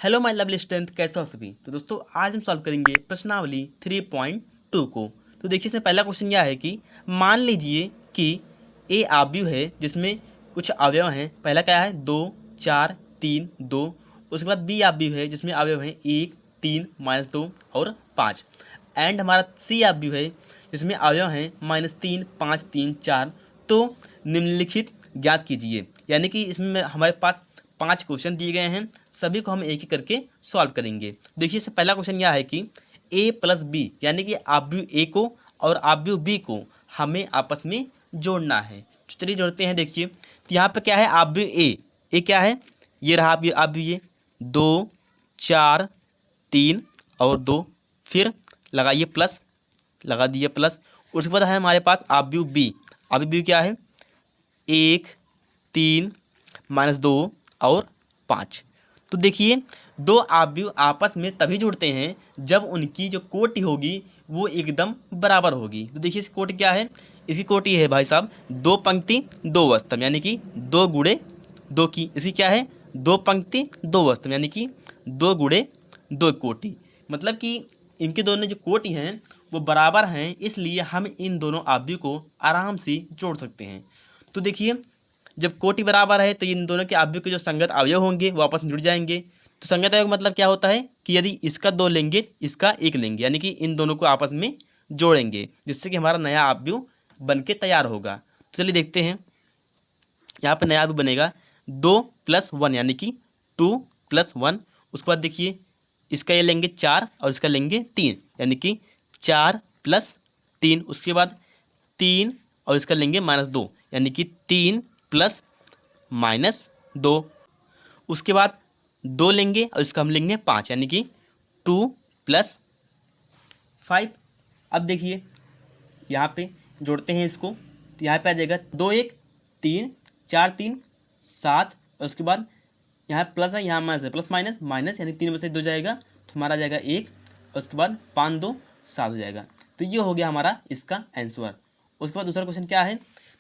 Hello my lovely student, कैसे हो सभी। तो दोस्तों आज हम सॉल्व करेंगे प्रश्नावली 3.2 को। तो देखिए इसमें पहला क्वेश्चन यह है कि मान लीजिए कि ए आव्यूह है जिसमें कुछ अवयव हैं। पहला क्या है 2 4 3 2। उसके बाद बी आव्यूह है जिसमें अवयव हैं 1 3 -2 और 5। एंड हमारा सी आव्यूह है जिसमें अवयव हैं -3 5 3 4। तो निम्नलिखित ज्ञात कीजिए। यानी कि इसमें हमारे पास 5 क्वेश्चन दिए गए हैं, सभी को हम एक एक करके सॉल्व करेंगे। देखिए इससे पहला क्वेश्चन यह है कि a प्लस बी यानी कि आव्यूह ए को और आव्यूह बी को हमें आपस में जोड़ना है। तो चलिए जोड़ते हैं। देखिए तो यहाँ पे क्या है आव्यूह ए क्या है, ये रहा आव्यूह ए 2 4 3 और 2। फिर लगाइए प्लस, लगा दिए प्लस। उसके बाद है हमारे पास आव्यूह बी क्या है 1 3 -2 और 5। तो देखिए दो आव्यूह आपस में तभी जुड़ते हैं जब उनकी जो कोटि होगी वो एकदम बराबर होगी। तो देखिए इसकी कोटि क्या है, इसकी कोटि है भाई साहब 2 पंक्ति 2 वस्तम यानी कि 2 गुणे 2 की। इसकी क्या है 2 पंक्ति 2 वस्तम यानी कि 2 गुणे 2 कोटि। मतलब कि इनके दोनों जो कोटि हैं वो बराबर हैं, इसलिए हम इन दोनों आव्यूह को आराम से जोड़ सकते हैं। तो देखिए जब कोटि बराबर है तो इन दोनों के आव्यूह के जो संगत अवयव होंगे वो आपस में जुड़ जाएंगे। तो संगत अवयव मतलब क्या होता है कि यदि इसका 2 लेंगे इसका 1 लेंगे, यानी कि इन दोनों को आपस में जोड़ेंगे जिससे कि हमारा नया आव्यूह बन के तैयार होगा। तो चलिए देखते हैं। यहाँ पे नया आव्यूह बनेगा 2 + 1 यानी कि 2 + 1। उसके बाद देखिए इसका ये लेंगे 4 और इसका लेंगे 3 यानी कि 4 + 3। उसके बाद 3 और इसका लेंगे -2 यानी कि 3 + -2। उसके बाद 2 लेंगे और इसका हम लेंगे 5 यानी कि 2 + 5। अब देखिए यहाँ पे जोड़ते हैं इसको। तो यहाँ पे आ जाएगा 2 1 3 4 3 7। और उसके बाद यहाँ प्लस है यहाँ माइनस है, प्लस माइनस माइनस यानी 3 में से 2 जाएगा तो हमारा आ जाएगा 1। और उसके बाद 5 2 7 हो जाएगा। तो ये हो गया हमारा इसका आंसर। उसके बाद दूसरा क्वेश्चन क्या है,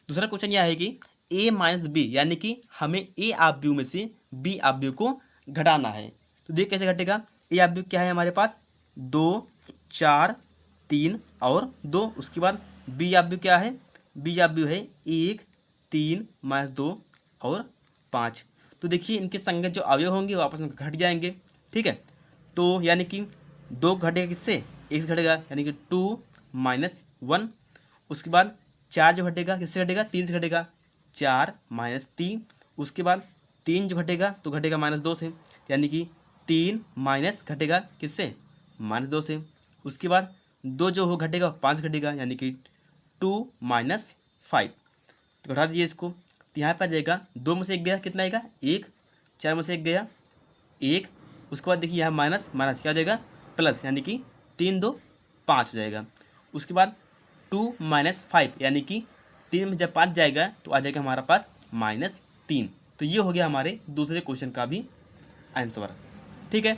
दूसरा क्वेश्चन यह है कि a - b यानी कि हमें a आव्यूह में से b आव्यूह को घटाना है। तो देख कैसे घटेगा। a आव्यूह क्या है हमारे पास 2 4 3 और 2। उसके बाद b आव्यूह क्या है, b आव्यूह है 1 3 -2 और 5। तो देखिए इनके संगत जो अवयव होंगे वो आपस में घट जाएंगे। ठीक है, तो यानी कि 2 घटेगा किससे, 1 से घटेगा यानी कि 2 - 1। उसके बाद 4 जो घटेगा किससे घटेगा, 3 से घटेगा 4 - 3। उसके बाद 3 जो घटेगा तो घटेगा -2 से यानी कि 3 माइनस घटेगा किससे, -2 से। उसके बाद 2 जो हो घटेगा 5 घटेगा यानी कि 2 - 5। तो घटा दीजिए इसको। तो यहाँ पर आ जाएगा 2 में से 1 गया कितना आएगा 1, 4 में से 1 गया 1। उसके बाद देखिए यहाँ माइनस माइनस क्या हो जाएगा प्लस यानी कि 3 2 5 हो जाएगा। उसके बाद 2 - 5 यानी कि 3 में जब 5 जाएगा तो आ जाएगा हमारा पास -3। तो ये हो गया हमारे दूसरे क्वेश्चन का भी आंसर। ठीक है,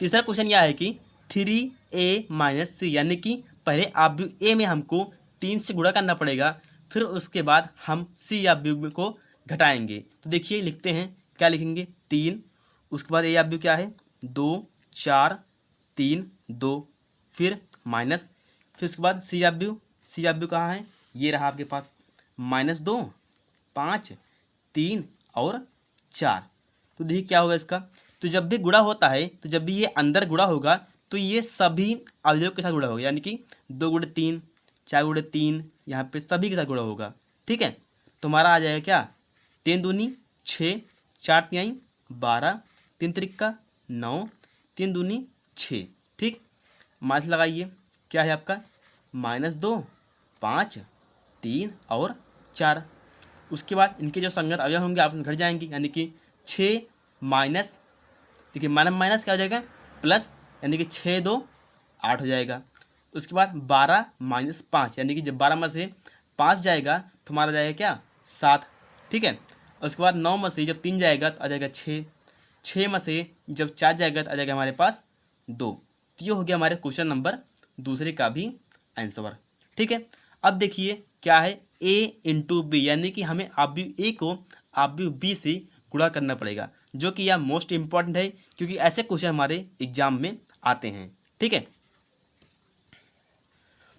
तीसरा क्वेश्चन यह है कि 3a - c यानी कि पहले आव्यूह ए में हमको 3 से गुणा करना पड़ेगा, फिर उसके बाद हम c आव्यूह को घटाएंगे। तो देखिए लिखते हैं, क्या लिखेंगे 3। उसके बाद a आव्यूह क्या है 2 4 3 2। फिर माइनस, फिर उसके बाद c आव्यूह कहाँ है, ये रहा आपके पास -2 5 3 और 4। तो देखिए क्या होगा इसका। तो जब भी गुणा होता है तो जब भी ये अंदर गुणा होगा तो ये सभी अवयव के साथ गुणा होगा यानी कि 2 × 3 4 × 3 यहाँ पे सभी के साथ गुणा होगा। ठीक है, तो हमारा आ जाएगा क्या 3 दूनी 6 4 तिहाई 12 3 त्रिका 9 3 दूनी 6। ठीक, माइनस लगाइए, क्या है आपका -2 5 3 और 4। उसके बाद इनके जो संगत अवयव होंगे आपस में घट जाएंगे यानी कि 6 माइनस, देखिए माइनस क्या हो जाएगा प्लस यानी कि 6 2 8 हो जाएगा। उसके बाद 12 - 5 यानी कि जब 12 में से 5 जाएगा तो हमारा जाएगा क्या 7। ठीक है, उसके बाद 9 में से जब 3 जाएगा तो आ जाएगा 6, 6 में से जब 4 जाएगा तो आ जाएगा हमारे पास 2। तो ये हो गया हमारे क्वेश्चन नंबर दूसरे का भी आंसर। ठीक है, अब देखिए क्या है a × b यानी कि हमें आव्यूह ए को आव्यूह बी से गुणा करना पड़ेगा। जो कि यह मोस्ट इम्पॉर्टेंट है, क्योंकि ऐसे क्वेश्चन हमारे एग्जाम में आते हैं। ठीक है,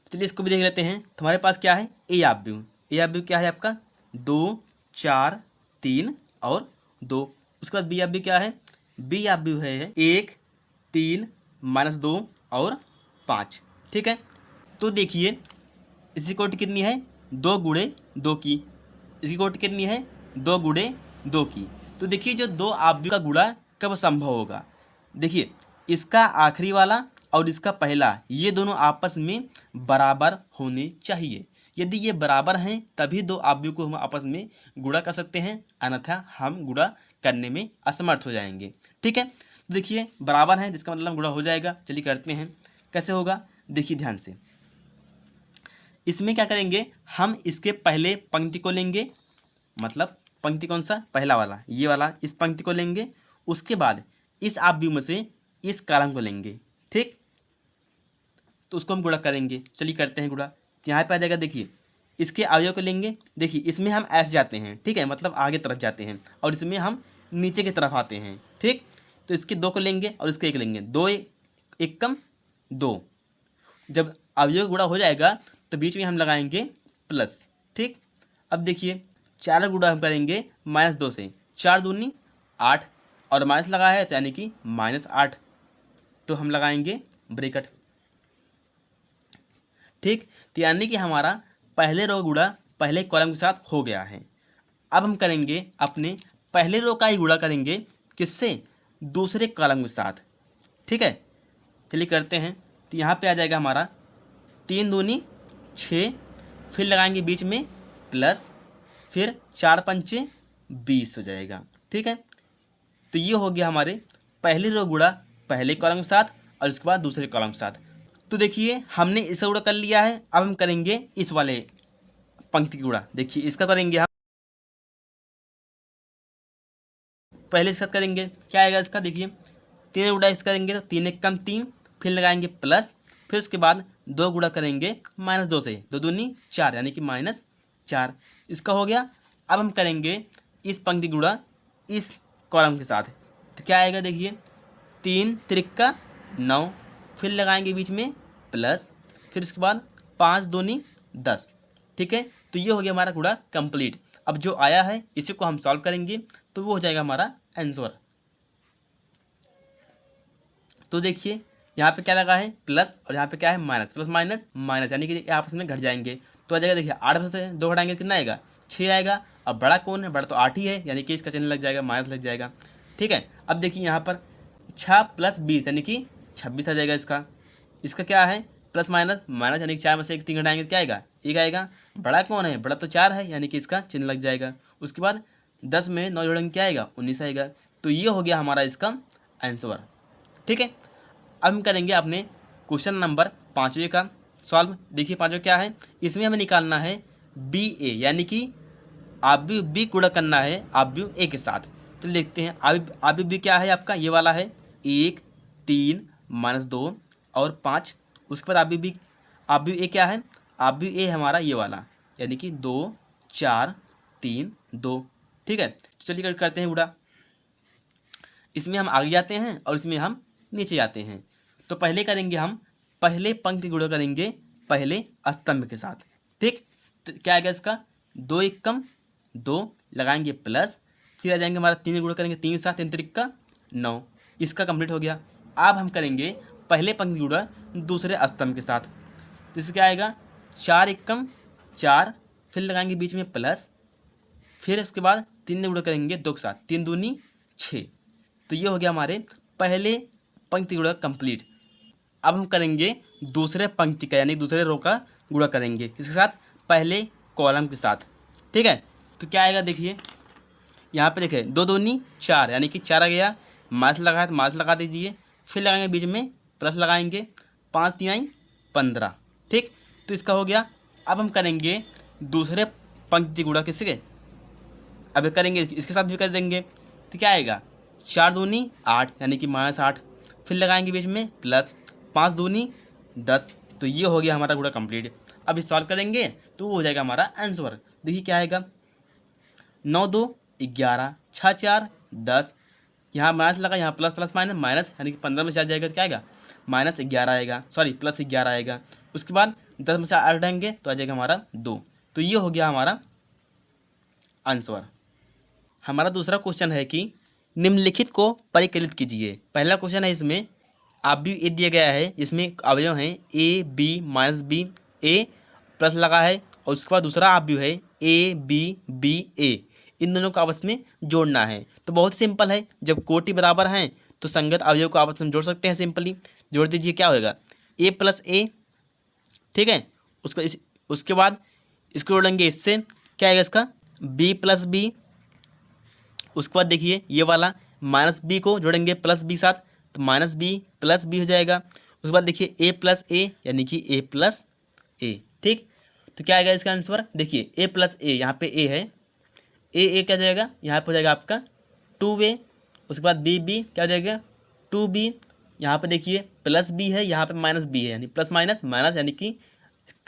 चलिए इसको भी देख लेते हैं। तुम्हारे पास क्या है, ए आप व्यू क्या है आपका 2 4 3 और 2। उसके बाद बी आप व्यू क्या है, बी आप व्यू है 1 3 -2 और 5। ठीक है, तो देखिए इसकी कोटि कितनी है 2 गुणे 2 की, इसकी कोटि कितनी है 2 गुणे 2 की। तो देखिए जो दो आव्यूह का गुणा कब संभव होगा, देखिए इसका आखिरी वाला और इसका पहला, ये दोनों आपस में बराबर होने चाहिए। यदि ये बराबर हैं तभी दो आव्यूह को हम आपस में गुणा कर सकते हैं, अन्यथा हम गुणा करने में असमर्थ हो जाएंगे। ठीक है, तो देखिए बराबर हैं जिसका मतलब गुणा हो जाएगा। चलिए करते हैं, कैसे होगा देखिए ध्यान से। इसमें क्या करेंगे, हम इसके पहले पंक्ति को लेंगे, मतलब पंक्ति कौन सा, पहला वाला, ये वाला, इस पंक्ति को लेंगे। उसके बाद इस आव्यूह में से इस कॉलम को लेंगे। ठीक, तो उसको हम गुणा करेंगे। चलिए करते हैं गुणा। यहाँ पे आ जाएगा, देखिए इसके अवयव को लेंगे। देखिए इसमें हम ऐसे जाते हैं, ठीक है, मतलब आगे तरफ जाते हैं, और इसमें हम नीचे की तरफ आते हैं। ठीक, तो इसके 2 को लेंगे और इसके 1 लेंगे, 2 1 कम 2। जब अवयव गुणा हो जाएगा तो बीच में हम लगाएंगे प्लस। ठीक, अब देखिए 4 गुणा हम करेंगे -2 से, 4 दूनी 8 और माइनस लगाया है तो यानी कि -8, तो हम लगाएंगे ब्रैकेट। ठीक, तो यानी कि हमारा पहले रो गुणा पहले कॉलम के साथ हो गया है। अब हम करेंगे अपने पहले रो का ही गुणा करेंगे, किससे, दूसरे कॉलम के साथ। ठीक है, चलिए करते हैं। तो यहाँ पे आ जाएगा हमारा 3 दूनी 6, फिर लगाएंगे बीच में प्लस, फिर 4 पंचे 20 हो जाएगा। ठीक है, तो ये हो गया हमारे पहले रो गुणा पहले कॉलम के साथ और इसके बाद दूसरे कॉलम के साथ। तो देखिए हमने इसका गुणा कर लिया है। अब हम करेंगे इस वाले पंक्ति की गुणा। देखिए इसका करेंगे हम पहले इसका करेंगे, क्या आएगा इसका, देखिए 3 गुणा इसका करेंगे तो 3 1 कम 3, फिर लगाएंगे प्लस, फिर उसके बाद 2 गुणा करेंगे -2 से, 2 दूनी 4 यानी कि -4, इसका हो गया। अब हम करेंगे इस पंक्ति गुणा इस कॉलम के साथ, तो क्या आएगा, देखिए 3 त्रिका 9, फिर लगाएंगे बीच में प्लस, फिर उसके बाद 5 दूनी 10। ठीक है, तो ये हो गया हमारा गुणा कंप्लीट। अब जो आया है इसी को हम सॉल्व करेंगे तो वो हो जाएगा हमारा आंसर। तो देखिए यहाँ पे क्या लगा है प्लस और यहाँ पे क्या है माइनस, प्लस माइनस माइनस, यानी कि आपस में घट जाएंगे। तो आ जाएगा, देखिए 8 में से 2 घटाएंगे कितना आएगा, 6 आएगा। अब बड़ा कौन है, बड़ा तो 8 ही है, यानी कि इसका चिन्ह लग जाएगा, माइनस लग जाएगा। ठीक है, अब देखिए यहाँ पर 6 + 20 यानी कि 26 आ जाएगा इसका। इसका क्या है प्लस माइनस माइनस, यानी कि 4 में से 1 3 घटाएंगे क्या आएगा, 1 आएगा। बड़ा कौन है, बड़ा तो 4 है, यानी कि इसका चिन्ह लग जाएगा। उसके बाद 10 में 9 जोड़ेंगे क्या आएगा, 19 आएगा। तो ये हो गया हमारा इसका आंसर। ठीक है, अब हम करेंगे अपने क्वेश्चन नंबर 5वें का सॉल्व। देखिए 5वां क्या है, इसमें हमें निकालना है BA, यानी कि आव्यूह B गुणा करना है आव्यूह A के साथ। तो देखते हैं आव्यूह B क्या है आपका, ये वाला है 1 3 -2 और 5। उसके बाद आव्यूह A क्या है, आव्यूह A हमारा ये वाला, यानी कि 2 4 3 2। ठीक है, चलिए करते हैं गुणा। इसमें हम आगे जाते हैं और इसमें हम नीचे जाते हैं। तो पहले करेंगे हम पहले पंक्ति गुणा करेंगे पहले स्तंभ के साथ। ठीक, तो क्या आएगा इसका, 2 1 कम 2, लगाएंगे प्लस, फिर आ जाएंगे हमारा 3 गुणा करेंगे 3 के साथ, 3 त्रिका 9, इसका कंप्लीट हो गया। अब हम करेंगे पहले पंक्ति गुणा दूसरे स्तंभ के साथ। तो इससे क्या आएगा, 4 1 कम 4, फिर लगाएंगे बीच में प्लस, फिर इसके बाद 3 गुणा करेंगे 2 के साथ, 3 दूनी 6। तो ये हो गया हमारे पहले पंक्ति गुणा कंप्लीट। अब हम करेंगे दूसरे पंक्ति का, यानी दूसरे रो का गुणा करेंगे इसके साथ पहले कॉलम के साथ। ठीक है, तो क्या आएगा, देखिए यहाँ पे देखिए 2 दूनी 4, यानी कि 4 आ गया, माइनस लगाया तो माइनस लगा दीजिए, फिर लगाएंगे बीच में प्लस लगाएंगे, 5 3 15। ठीक, तो इसका हो गया। अब हम करेंगे दूसरे पंक्ति गुणा किसके, अब करेंगे इसके साथ भी कर देंगे। तो क्या आएगा, 4 दूनी 8, यानी कि -8, फिर लगाएंगे बीच में प्लस, 5 दूनी 10। तो ये हो गया हमारा गुणा कंप्लीट। अब इस सॉल्व करेंगे तो वो हो जाएगा हमारा आंसर। देखिए क्या आएगा, 9 2 11, 6 4 10, यहाँ माइनस लगा, यहाँ प्लस प्लस माइनस माइनस, यानी कि 15 में से 4 जाएगा तो क्या आएगा, -11 आएगा, सॉरी +11 आएगा। उसके बाद 10 में से 8 हटाएंगे तो आ जाएगा हमारा 2। तो ये हो गया हमारा आंसर। हमारा दूसरा क्वेश्चन है कि निम्नलिखित को परिकलित कीजिए। पहला क्वेश्चन है, इसमें अवयव ए दिया गया है, जिसमें अवयव हैं A B minus B, A plus लगा है, और उसके बाद दूसरा अवयव है ए बी बी ए। इन दोनों को आपस में जोड़ना है। तो बहुत सिंपल है, जब कोटि बराबर हैं तो संगत अवयव को आपस में जोड़ सकते हैं। सिंपली जोड़ दीजिए, क्या होगा, ए प्लस ए, ठीक है। उसके बाद इसको जोड़ेंगे इससे, क्या आएगा इसका, बी प्लस बी। उसके बाद देखिए ये वाला माइनस बी को जोड़ेंगे प्लस बी साथ, तो माइनस बी प्लस बी हो जाएगा। उसके बाद देखिए ए प्लस ए, यानी कि ए प्लस ए, ठीक। तो क्या आएगा इसका आंसर, देखिए ए प्लस ए, यहाँ पे ए है, ए क्या जाएगा, यहाँ पे हो जाएगा आपका 2a। उसके बाद बी बी क्या हो जाएगा 2b, यहाँ पे देखिए प्लस बी है, यहाँ पे माइनस बी है, यानी प्लस माइनस माइनस, यानी कि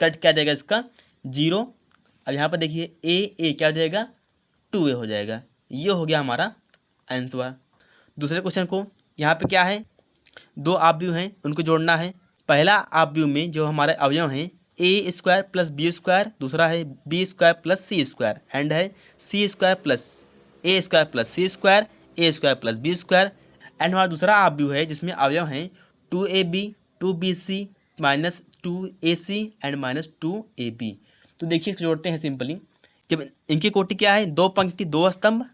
कट क्या जाएगा इसका 0। अब यहाँ पर देखिए ए क्या हो जाएगा 2a हो जाएगा। ये हो गया हमारा आंसर। दूसरे क्वेश्चन को, यहाँ पे क्या है, दो अवयव हैं, उनको जोड़ना है। पहला अवयव में जो हमारे अवयव हैं a square plus b square, दूसरा है b square plus c square, and है c square plus a square plus c square, a square plus b square. And हमारा दूसरा अवयव है जिसमें अवयव हैं 2ab 2bc minus 2ac and minus 2ab। तो देखिए जोड़ते हैं सिंपली। जब इनकी कोटि क्या है, 2 पंक्ति 2 स्तंभ,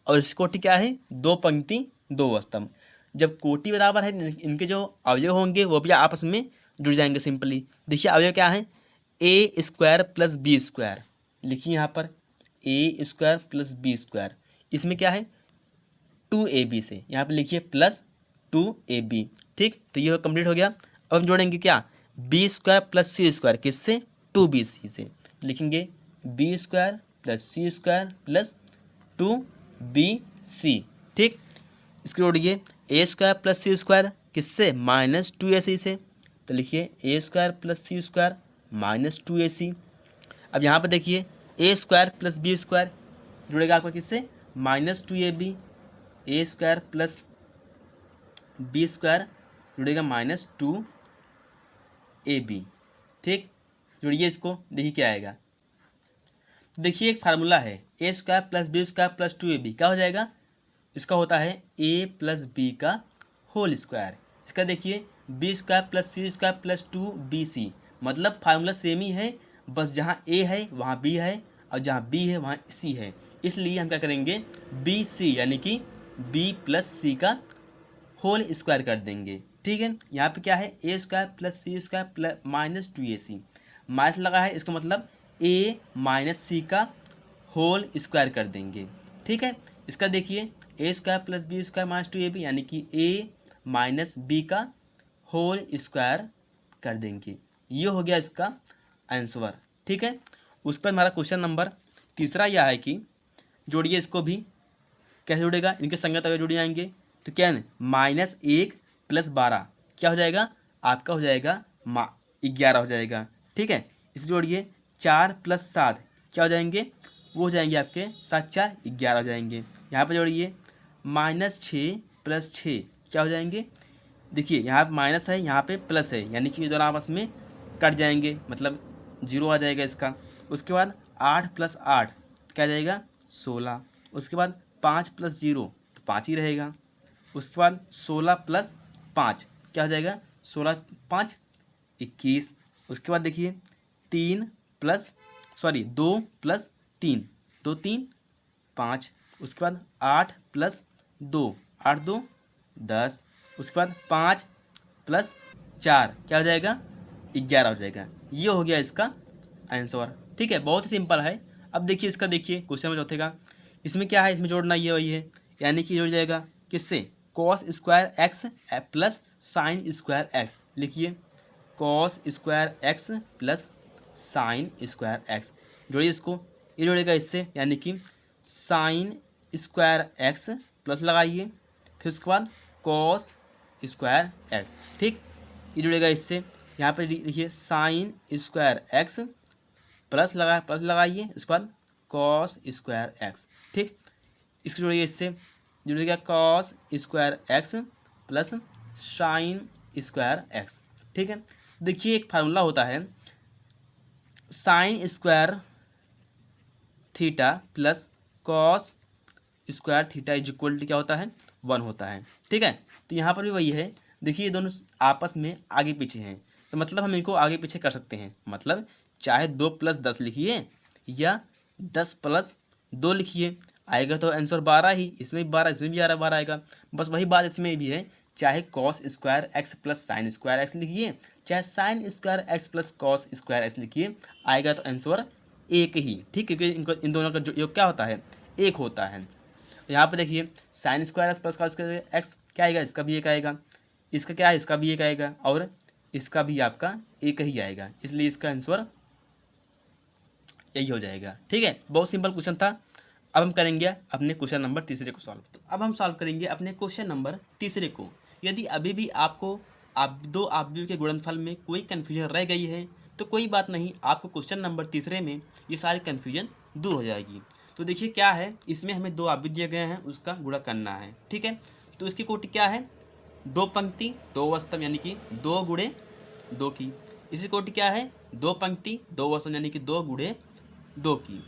और इस कोटि क्या है, 2 पंक्ति 2 स्तंभ। जब कोटि बराबर है, इनके जो अवयव होंगे वो भी आपस में जुड़ जाएंगे। सिंपली देखिए अवयव क्या है, a square plus b square, लिखिए यहाँ पर ए स्क्वायर प्लस बी स्क्वायर। इसमें क्या है 2ab से, यहाँ पे लिखिए प्लस 2ab, ठीक। तो ये कंप्लीट हो गया। अब हम जोड़ेंगे क्या, B square plus c square, किससे, 2bc से, लिखेंगे B square plus c square plus 2bc, ठीक। इसको जोड़िए ए स्क्वायर प्लस सी स्क्वायर, किससे, माइनस 2ac से, तो लिखिए ए square plus c square minus 2ac। अब यहाँ पर देखिए a square plus b square जुड़ेगा आपका किससे, माइनस 2ab, ए स्क्वायर प्लस बी स्क्वायर जुड़ेगा माइनस 2ab, ठीक। जुड़िए इसको, देखिए क्या आएगा। देखिए एक फार्मूला है, a square plus b square plus 2ab, क्या हो जाएगा, इसका होता है a प्लस बी का होल स्क्वायर। इसका देखिए b square plus c square plus 2bc, मतलब फार्मूला सेम ही है, बस जहाँ a है वहाँ b है, और जहाँ b है वहाँ c है। इसलिए हम क्या करेंगे, bc यानी कि b प्लस सी का होल स्क्वायर कर देंगे, ठीक है। यहाँ पे क्या है, a square plus c square plus minus 2ac, minus लगा है, इसका मतलब a माइनस सी का होल स्क्वायर कर देंगे, ठीक है। इसका देखिए a square plus b square minus 2ab, यानी कि a माइनस बी का होल स्क्वायर कर देंगे। ये हो गया इसका आंसर, ठीक है। उस पर हमारा क्वेश्चन नंबर तीसरा यह है कि जोड़िए इसको भी, कैसे जुड़ेगा, इनके संगत अगर जुड़ जाएंगे तो क्या है, -1 प्लस 12 क्या हो जाएगा, आपका हो जाएगा 11 हो जाएगा, ठीक है। इसे जोड़िए 4 प्लस 7 क्या हो जाएंगे, वो हो जाएंगे आपके 7 4 11 हो जाएंगे। यहाँ पर जोड़िए -6 प्लस 6 क्या हो जाएंगे, देखिए यहाँ पे माइनस है, यहाँ पे प्लस है, यानी कि दोनों आपस में कट जाएंगे, मतलब 0 आ जाएगा इसका। उसके बाद 8 प्लस 8 क्या आ जाएगा 16। उसके बाद 5 प्लस 0 तो 5 ही रहेगा। उसके बाद 16 प्लस 5 क्या हो जाएगा, 16 5 21। उसके बाद देखिए 2 प्लस 3 2 3 5। उसके बाद 8 प्लस 2 8 2 10। उसके बाद 5 प्लस 4 क्या हो जाएगा 11 हो जाएगा। ये हो गया इसका आंसर, ठीक है। बहुत ही सिंपल है। अब देखिए इसका, देखिए क्वेश्चन नंबर चौथे का, इसमें क्या है, इसमें जोड़ना ये वही है, यानी कि जुड़ जाएगा किससे, cos square x plus sine square x. लिखिए cos square x plus sine square x, जोड़िए इसको, ये जोड़ेगा इससे, यानी कि साइन स्क्वायर एक्स प्लस लगाइए, फिर उसके बाद कॉस स्क्वायर एक्स, ठीक। ये जुड़ेगा इससे, यहाँ पर देखिए साइन स्क्वायर एक्स प्लस लगाइए, उसके बाद कॉस स्क्वायर एक्स, ठीक। इसको जोड़िए इससे, जुड़ेगा cos square x plus sine square x. ठीक है, देखिए एक फार्मूला होता है sine square theta plus cos square theta is equal to क्या होता है 1 होता है। ठीक है, तो यहाँ पर भी वही है। देखिए ये दोनों आपस में आगे पीछे हैं, तो मतलब हम इनको आगे पीछे कर सकते हैं। मतलब चाहे 2 + 10 लिखिए या 10 + 2 लिखिए, आएगा तो आंसर 12 ही। इसमें भी 12, इसमें भी 12 आएगा। बस वही बात इसमें भी है, चाहे cos square x plus sine square x लिखिए, चाहे sign square x plus cos square x लिखिए, आएगा तो आंसर एक ही। ठीक, क्योंकि इन दोनों का जो योग क्या होता है, एक होता है। यहाँ पे देखिए sign square x plus cos square x क्या आएगा, इसका भी एक आएगा, इसका क्या है, इसका भी एक आएगा, और इसका भी आपका एक ही आएगा। इसलिए इसका आंसर यही हो जाएगा। ठीक है, बहुत सिंपल क्वेश्चन था। अब हम करेंगे अपने क्वेश्चन नंबर तीसरे को सॉल्व। तो अब हम सॉल्व करेंगे अपने क्वेश्चन नंबर तीसरे को। यदि अभी भी आपको दो आव्यूह के गुणनफल में कोई कन्फ्यूजन रह गई है तो कोई बात नहीं, आपको क्वेश्चन नंबर तीसरे में ये सारी कन्फ्यूजन दूर हो जाएगी। तो देखिए क्या है, इसमें हमें दो आव्यूह दिए गए हैं, उसका गुणा करना है। ठीक है, तो इसकी कोटि क्या है, 2 पंक्ति 2 वस्तु यानी कि 2 गुणे 2 की। इसी कोटि क्या है, 2 पंक्ति 2 वस्तु यानी कि 2 गुणे 2 की।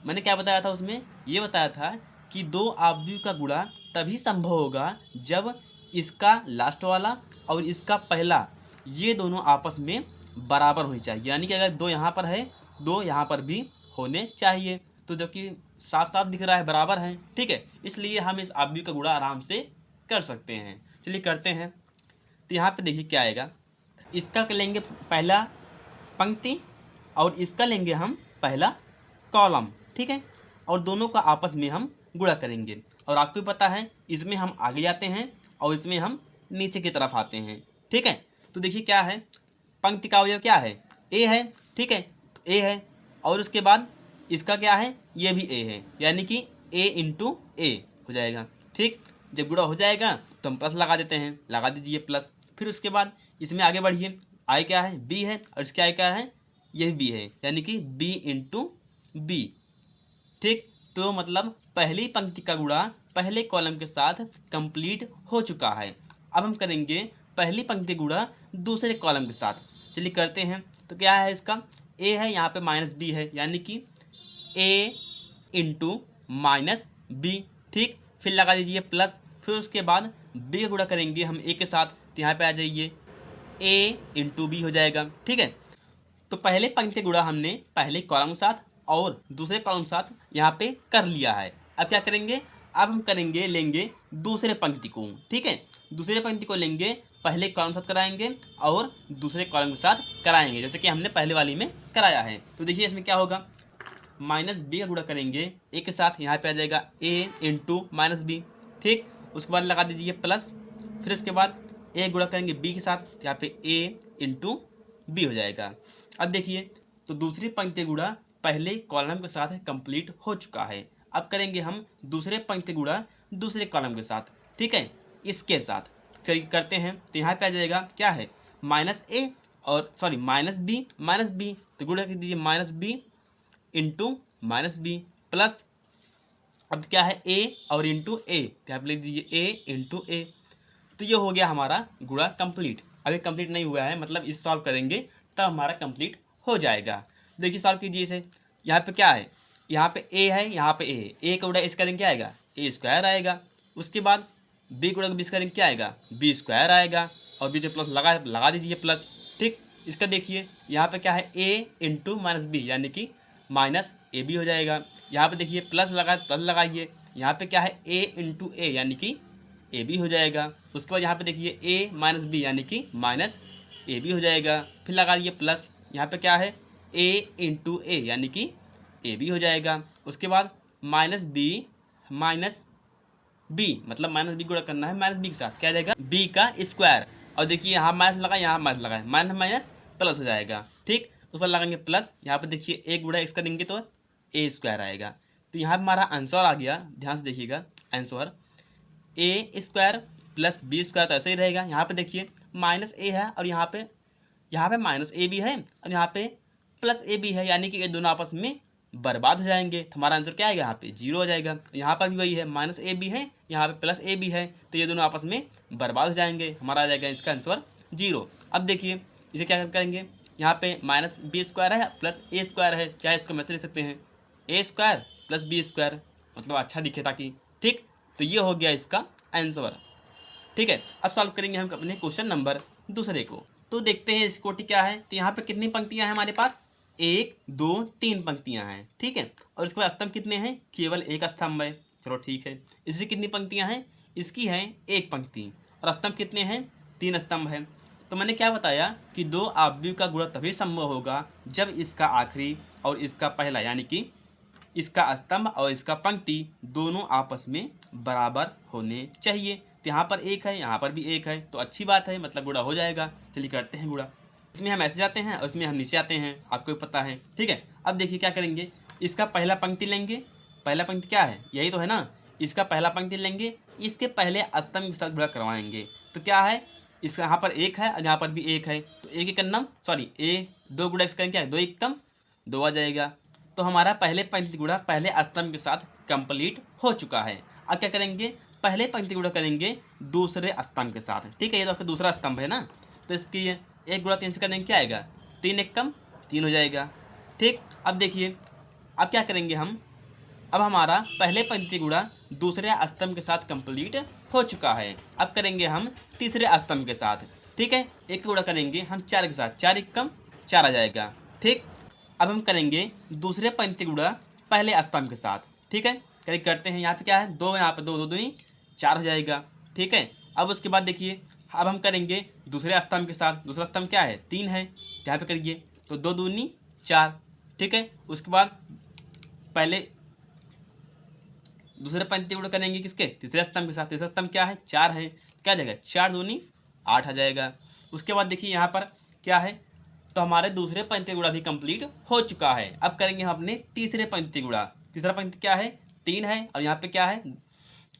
मैंने क्या बताया था उसमें, ये बताया था कि दो आव्यूह का गुणा तभी संभव होगा जब इसका लास्ट वाला और इसका पहला ये दोनों आपस में बराबर होनी चाहिए। यानी कि अगर 2 यहाँ पर है, 2 यहाँ पर भी होने चाहिए। तो जबकि साफ साफ दिख रहा है बराबर है। ठीक है, इसलिए हम इस आव्यूह का गुणा आराम से कर सकते हैं। चलिए करते हैं। तो यहाँ पे देखिए क्या आएगा, इसका लेंगे पहला पंक्ति और इसका लेंगे हम पहला कॉलम। ठीक है, और दोनों का आपस में हम गुणा करेंगे। और आपको भी पता है इसमें हम आगे जाते हैं और इसमें हम नीचे की तरफ आते हैं। ठीक है, तो देखिए क्या है, पंक्ति का अवयव क्या है, ए है। ठीक है, तो ए है, और उसके बाद इसका क्या है, ये भी ए है, यानी कि a × a हो जाएगा। ठीक, जब गुणा हो जाएगा तो हम प्लस लगा देते हैं, लगा दीजिए प्लस। फिर उसके बाद इसमें आगे बढ़िए, आई क्या है, b है, और इसके आई क्या है, यह b है, यानी कि b × b। ठीक, तो मतलब पहली पंक्ति का गुणा पहले कॉलम के साथ कंप्लीट हो चुका है। अब हम करेंगे पहली पंक्ति गुणा दूसरे कॉलम के साथ। चलिए करते हैं। तो क्या है, इसका a है, यहाँ पे -b है, यानी कि a × -b। ठीक, फिर लगा दीजिए प्लस। फिर उसके बाद b का गुणा करेंगे हम a के साथ, तो यहाँ पे आ जाइए a × b हो जाएगा। ठीक है, तो पहले पंक्ति गुणा हमने पहले कॉलम के साथ और दूसरे कॉलम के साथ यहाँ पे कर लिया है। अब क्या करेंगे, अब हम करेंगे, लेंगे दूसरे पंक्ति को। ठीक है, दूसरे पंक्ति को लेंगे, पहले कॉलम के साथ कराएंगे और दूसरे कॉलम के साथ कराएंगे, जैसे कि हमने पहले वाली में कराया है। तो देखिए इसमें क्या होगा, -b का गुणा करेंगे a के साथ, यहाँ पे आ जाएगा a × -b। ठीक, उसके बाद लगा दीजिए प्लस। फिर उसके बाद a गुणा करेंगे b के साथ, यहाँ पे a × b हो जाएगा। अब देखिए, तो दूसरी पंक्ति गुणा पहले कॉलम के साथ कंप्लीट हो चुका है। अब करेंगे हम दूसरे पंक्ति गुणा दूसरे कॉलम के साथ। ठीक है, इसके साथ चलिए करते हैं। तो यहाँ पे आ जाएगा क्या है, -a और सॉरी -b, तो गुणा कर दीजिए -b × -b प्लस, अब क्या है a और × a, यहाँ पे लिख दीजिए a × a। तो ये हो गया हमारा गुणा कंप्लीट। अभी कंप्लीट नहीं हुआ है, मतलब इस सॉल्व करेंगे तब हमारा कंप्लीट हो जाएगा। देखिए सॉल्व कीजिए इसे। यहाँ पे क्या है, यहाँ पे a है, यहाँ पे a है, a का गुणा इसका करेंगे क्या आएगा, a² आएगा। उसके बाद b गुणा b करेंगे क्या आएगा, b² आएगा, और बीच में प्लस लगा दीजिए प्लस। ठीक, इसका देखिए यहाँ पे क्या है, a × -b, यानी कि -ab हो जाएगा। यहाँ पे देखिए प्लस लगाइए, यहाँ पे क्या है, a × a, यानी कि ab हो जाएगा। उसके बाद यहाँ पे देखिए a - b, यानी कि -ab हो जाएगा। फिर लगा दिए प्लस, यहाँ पे क्या है, a × a, यानी कि ab हो जाएगा। उसके बाद -b मतलब -b गुणा करना है -b के साथ, क्या आ जाएगा, b का स्क्वायर। और देखिए यहाँ माइनस लगा, यहाँ माइनस लगा है, माइनस प्लस हो जाएगा। ठीक, उस पर लगाएंगे प्लस। यहाँ पे देखिए एक गुणा इसका देंगे तो a² आएगा। तो यहाँ पे हमारा आंसर आ गया, ध्यान से देखिएगा आंसर a² + b² तो ऐसे ही रहेगा। यहाँ पे देखिए -a है और यहाँ पे -ab है और यहाँ पे +ab है, यानी कि ये दोनों आपस में बर्बाद हो जाएंगे। तो हमारा आंसर क्या आएगा, यहाँ पे 0 हो जाएगा। यहाँ पर भी वही है, माइनस ए बी है, यहाँ पे प्लस ए बी है, तो ये दोनों आपस में बर्बाद हो जाएंगे। हमारा आ जाएगा इसका आंसर 0। अब देखिए इसे क्या करेंगे, यहाँ पे माइनस बी स्क्वायर है प्लस ए स्क्वायर है, चाहे इसको मैसे ले सकते हैं a square plus b square, मतलब अच्छा दिखे ताकि, ठीक। तो ये हो गया इसका आंसर, ठीक है। अब सॉल्व करेंगे हम अपने क्वेश्चन नंबर दूसरे को। तो देखते हैं इसकी कोटि क्या है। तो यहाँ पे कितनी पंक्तियाँ हैं हमारे पास, 1 2 3 पंक्तियाँ हैं, ठीक है। और इसके बाद स्तंभ कितने हैं, केवल एक स्तंभ है, चलो ठीक है। इसकी कितनी पंक्तियाँ हैं, इसकी है एक पंक्ति, और स्तंभ कितने हैं, 3 स्तंभ हैं। तो मैंने क्या बताया कि दो अवयव का गुणा तभी संभव होगा जब इसका आखिरी और इसका पहला, यानी कि इसका स्तंभ और इसका पंक्ति दोनों आपस में बराबर होने चाहिए। तो यहाँ पर एक है, यहाँ पर भी एक है, तो अच्छी बात है, मतलब गुणा हो जाएगा। चलिए करते हैं गुणा। इसमें हम ऐसे जाते हैं और इसमें हम नीचे आते हैं, आपको भी पता है, ठीक है। अब देखिए क्या करेंगे, इसका पहला पंक्ति लेंगे, पहला पंक्ति क्या है, यही तो है ना, इसका पहला पंक्ति लेंगे, इसके पहले स्तंभ के साथ गुणा करवाएंगे। तो क्या है, इसका यहाँ पर एक है और यहाँ पर भी एक है, तो एक एक नम सॉरी ए 2 गुणा x करेंगे, 2 1 कम 2 आ जाएगा। तो हमारा पहले पंक्ति गुणा पहले स्तंभ के साथ कंप्लीट हो चुका है। अब क्या करेंगे, पहले पंक्ति गुणा करेंगे दूसरे स्तंभ के साथ, ठीक है। ये तो आपका दूसरा स्तंभ है ना, तो इसकी 1 गुणा 3 से करेंगे, क्या आएगा, 3 1 कम 3 हो जाएगा, ठीक। अब देखिए अब क्या करेंगे हम, अब हमारा पहले पंक्ति गुणा दूसरे स्तंभ के साथ कंप्लीट हो चुका है। अब करेंगे हम तीसरे स्तंभ के साथ, ठीक है। एक गुणा करेंगे हम 4 के साथ, 4 1 कम 4 आ जाएगा, ठीक। अब हम करेंगे दूसरे पंक्ति गुणा पहले स्तंभ के साथ, ठीक है। करीब करते हैं, यहाँ पे क्या है 2, यहाँ पे 2 2 2 4 हो जाएगा, ठीक है। अब उसके बाद देखिए अब हम करेंगे दूसरे स्तंभ के साथ, दूसरा स्तंभ क्या है 3 है, यहाँ पे करिए तो 2 2 4, ठीक है। उसके बाद पहले दूसरे पंक्ति गुणा करेंगे किसके, तीसरे स्तंभ के साथ, तीसरा स्तंभ क्या है 4 है, क्या जाएगा 4 2 8 आ जाएगा। उसके बाद देखिए यहाँ पर क्या है, तो हमारे दूसरे पंक्ति गुणा भी कंप्लीट हो चुका है। अब करेंगे हम अपने तीसरे पंक्ति गुणा, तीसरा पंक्ति क्या है 3 है, और यहाँ पे क्या है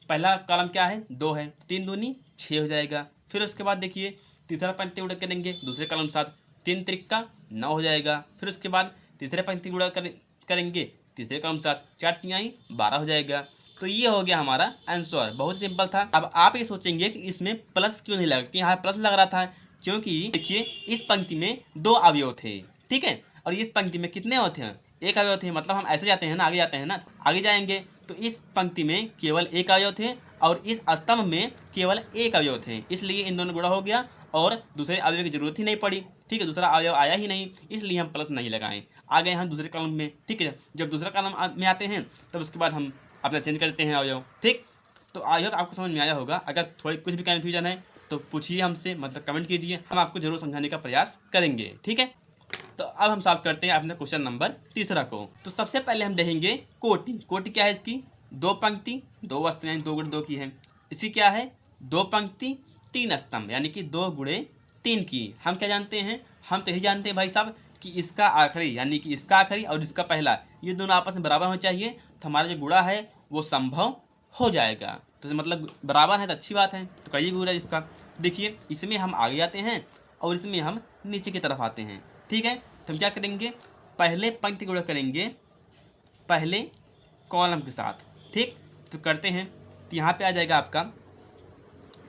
पहला कॉलम क्या है 2 है, 3 2 6 हो जाएगा। फिर उसके बाद देखिए तीसरा पंक्ति गुणा करेंगे दूसरे कॉलम के साथ, 3 3 का 9 हो जाएगा। फिर उसके बाद तीसरे पंक्ति गुणा करेंगे तीसरे कॉलम के साथ, 4 3 12 हो जाएगा। तो ये हो गया हमारा आंसर, बहुत सिंपल था। अब आप ये सोचेंगे कि इसमें प्लस क्यों नहीं लगा, क्योंकि यहाँ प्लस लग रहा था, क्योंकि देखिए इस पंक्ति में 2 अवयव थे, ठीक है, और इस पंक्ति में कितने होते हैं, एक अवयव थे। मतलब हम ऐसे जाते हैं ना, आगे जाते हैं ना, आगे जाएंगे तो इस पंक्ति में केवल एक अवयव थे और इस स्तंभ में केवल एक अवयव थे, इसलिए इन दोनों गुणा हो गया और दूसरे अवयव की जरूरत ही नहीं पड़ी, ठीक है। दूसरा अवयव आया ही नहीं, इसलिए हम प्लस नहीं लगाएं। आ गए हम दूसरे कॉलम में, ठीक है। जब दूसरा कॉलम में आते हैं तब उसके बाद हम अपना चेंज करते हैं अवयव, ठीक। तो आई होप आपको समझ में आया होगा। अगर थोड़ी कुछ भी कन्फ्यूजन है तो पूछिए हमसे, मतलब कमेंट कीजिए, हम आपको जरूर समझाने का प्रयास करेंगे, ठीक है। तो अब हम सॉल्व करते हैं अपने क्वेश्चन नंबर तीसरा को। तो सबसे पहले हम देखेंगे कोटि। कोटि क्या है इसकी, 2 पंक्ति 2 स्तंभ, 2 गुणे 2 की है। इसकी क्या है 2 पंक्ति 3 स्तंभ, यानी कि 2 गुणे 3 की। हम क्या जानते हैं, हम तो यही जानते हैं भाई साहब कि इसका आखिरी, यानी कि इसका आखिरी और इसका पहला, ये दोनों आपस में बराबर होने चाहिए। तो हमारा जो गुणा है वो संभव हो जाएगा, तो मतलब बराबर है तो अच्छी बात है। तो कई गुणा इसका, देखिए इसमें हम आगे जाते हैं और इसमें हम नीचे की तरफ आते हैं, ठीक है। तो हम क्या करेंगे, पहले पंक्ति गुणा करेंगे पहले कॉलम के साथ, ठीक। तो करते हैं, तो यहाँ पे आ जाएगा आपका,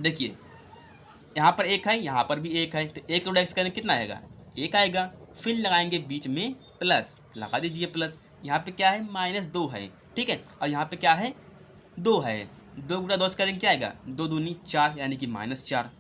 देखिए यहाँ पर एक है, यहाँ पर भी एक है, तो एक गुणा x करेंगे कितना आएगा 1 आएगा। फिर लगाएंगे बीच में प्लस, लगा दीजिए प्लस। यहाँ पे क्या है -2 है, ठीक है, और यहाँ पे क्या है 2 है। 2 गुणा 2 करेंगे क्या आएगा 2 2 4, यानी कि -4,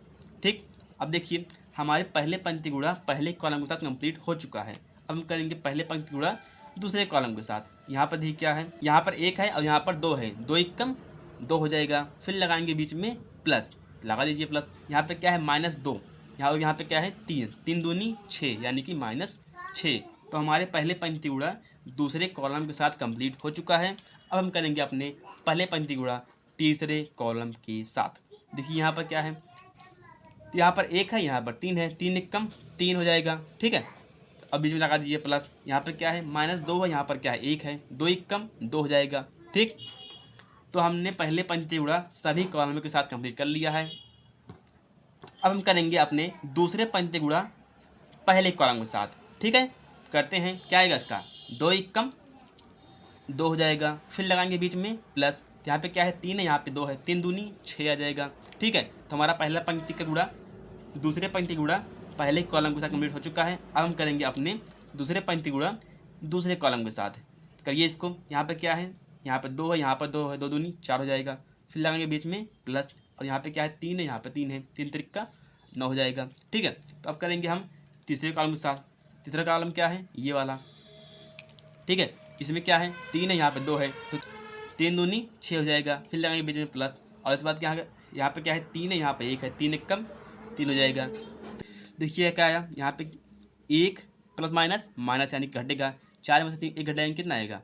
ठीक। अब देखिए हमारे पहले पंक्ति गुणा पहले कॉलम के साथ कंप्लीट हो चुका है। अब हम करेंगे पहले पंक्ति गुणा दूसरे कॉलम के साथ। यहाँ पर देखिए क्या है, यहाँ पर 1 है और यहाँ पर 2 है, 2 1 कम 2 हो जाएगा। फिर लगाएंगे बीच में प्लस, लगा दीजिए प्लस। यहाँ पे क्या है -2, यहाँ पे क्या है 3 3 2 6, यानी कि -6। तो हमारे पहले पंक्ति गुणा दूसरे कॉलम के साथ कंप्लीट हो चुका है। अब हम करेंगे अपने पहले पंक्ति गुणा तीसरे कॉलम के साथ। देखिए यहाँ पर क्या है, यहाँ पर 1 है, यहाँ पर 3 है, 3 1 कम 3 हो जाएगा, ठीक है। अब बीच में लगा दीजिए प्लस। यहाँ पर क्या है -2 है, यहाँ पर क्या है 1 है, 2 1 कम 2 हो जाएगा, ठीक। तो हमने पहले पंक्ति गुणा सभी कॉलम के साथ कंप्लीट कर लिया है। अब हम करेंगे अपने दूसरे पंक्ति गुणा पहले कॉलम के साथ, ठीक है। करते हैं, क्या आएगा इसका 2 1 कम 2 हो जाएगा, फिर लगाएंगे बीच में प्लस, यहाँ पे क्या है 3 है, यहाँ पे 2 है, 3 दूनी 6 आ जाएगा। ठीक है, तो हमारा पहला पंक्ति का गुणा दूसरे पंक्ति गुणा पहले कॉलम के साथ कंप्लीट हो चुका है। अब हम करेंगे अपने दूसरे पंक्ति गुणा दूसरे कॉलम के साथ। करिए इसको, यहाँ पे क्या है, यहाँ पे 2 है, यहाँ पर 2 है, 2 दूनी 4 हो जाएगा, फिर लगाएंगे बीच में प्लस, और यहाँ पे क्या है 3 है, यहाँ पे 3 है, 3 त्रिक 9 हो जाएगा। ठीक है, तो अब करेंगे हम तीसरे कॉलम के साथ। तीसरा कॉलम क्या है, ये वाला। ठीक है, इसमें क्या है 3 है, यहाँ पे 2 है, तो 3 दूनी 6 हो जाएगा, फिर लगाएंगे बीच में प्लस, और इसके बाद क्या है, यहाँ पे क्या है 3 है, यहाँ पे 1 है, 3 एक कम 3 हो जाएगा। देखिए क्या आया, यहाँ पे 1 प्लस माइनस माइनस यानी घटेगा, 4 में से 3 एक घटाएंगे कितना आएगा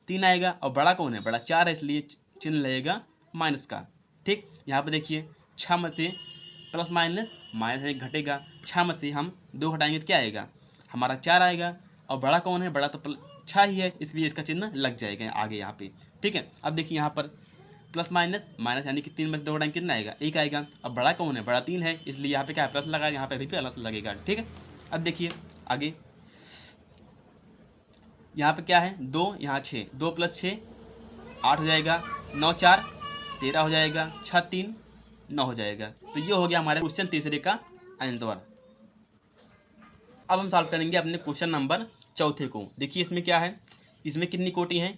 3 आएगा, और बड़ा कौन है, बड़ा 4 है, इसलिए चिन्ह लगेगा माइनस का। ठीक, यहाँ पे देखिए 6 में से प्लस माइनस माइनस एक घटेगा, 6 में से हम 2 घटाएंगे तो क्या आएगा, हमारा 4 आएगा, और बड़ा कौन है, बड़ा तो 6 ही है, इसलिए इसका चिन्ह लग जाएगा आगे यहाँ पे। ठीक है, अब देखिए यहाँ पर प्लस माइनस माइनस यानी कि 3 में से 2 घटाएंगे कितना आएगा 1 आएगा, अब बड़ा कौन है, बड़ा 3 है, इसलिए यहाँ पे क्या है प्लस लगा, यहाँ पे भी प्लस लगेगा। ठीक है, अब देखिए आगे यहाँ पे क्या है 2, यहाँ 6, 2 प्लस 6 8 हो जाएगा, 9 4 13 हो जाएगा, 6 3 9 हो जाएगा। तो ये हो गया हमारे क्वेश्चन तीसरे का आंसर। अब हम सॉल्व करेंगे अपने क्वेश्चन नंबर चौथे को। देखिए इसमें क्या है, इसमें कितनी कोटि है,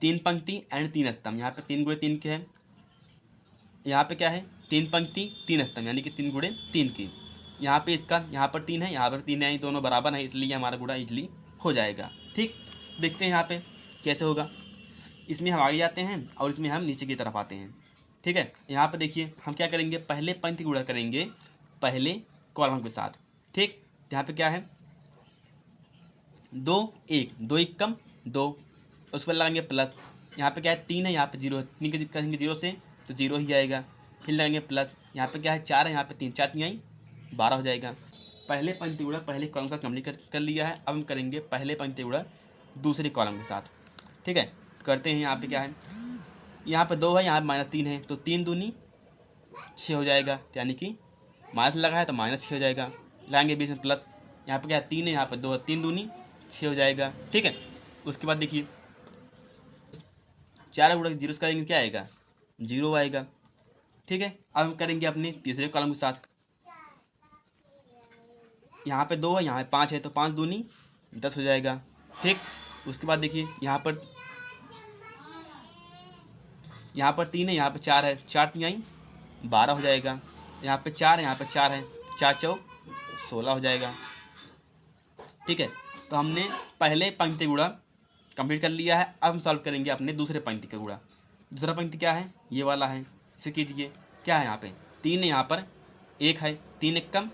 3 पंक्ति एंड 3 स्तंभ। यहाँ पे 3 गुणे 3 के है, यहाँ पे क्या है 3 पंक्ति 3 स्तंभ यानी कि 3 गुणे 3 की। यहाँ पे इसका यहाँ पर 3 है, यहाँ पर 3 है, दोनों बराबर है, इसलिए हमारा गुणा इजली हो जाएगा। ठीक, देखते हैं यहाँ पे कैसे होगा। इसमें हम आगे जाते हैं और इसमें हम नीचे की तरफ आते हैं। ठीक है, यहाँ पे देखिए हम क्या करेंगे, पहले पंक्ति गुणा करेंगे पहले कॉलम के साथ। ठीक, यहाँ पे क्या है 2 1 2 1 कम 2, उस पर लगाएंगे प्लस, यहाँ पे क्या है 3 है, यहाँ पे 0 है, 3 के करेंगे 0 से तो 0 ही आएगा, फिर लगाएंगे प्लस, यहाँ पे क्या है 4 है, यहाँ पे 3 4 3 12 हो जाएगा। पहले पंक्ति गुणा पहले कॉलम के साथ कंप्लीट कर लिया है। अब हम करेंगे पहले पंक्ति गुणा दूसरे कॉलम के साथ। ठीक है, करते हैं। यहाँ पे क्या है, यहाँ पे 2 है, यहाँ पे -3 है, तो 3 दूनी 6 हो जाएगा, यानी कि माइनस लगा है तो -6 हो जाएगा, लाएंगे बीच में प्लस, यहाँ पे क्या है 3 है, यहाँ पे 2 है, 3 दूनी 6 हो जाएगा। ठीक है, उसके बाद देखिए 4 गुणा 0 से करेंगे क्या आएगा 0 आएगा। ठीक है, अब हम करेंगे अपने तीसरे कॉलम के साथ। यहाँ पे 2 है, यहाँ पे 5 है, तो 5 दूनी 10 हो जाएगा। ठीक, उसके बाद देखिए यहाँ पर 3 है, यहाँ पे 4 है, 4 3 12 हो जाएगा, यहाँ पे 4 है, यहाँ पे 4 है, 4 4 16 हो जाएगा। ठीक है, तो हमने पहले पंक्ति गुणा कंप्लीट कर लिया है। अब हम सॉल्व करेंगे अपने दूसरे पंक्ति का गुणा। दूसरा पंक्ति क्या है, ये वाला है, इसे कीजिए। क्या है यहाँ पे 3 है, यहाँ पर 1 है, 3 1 कम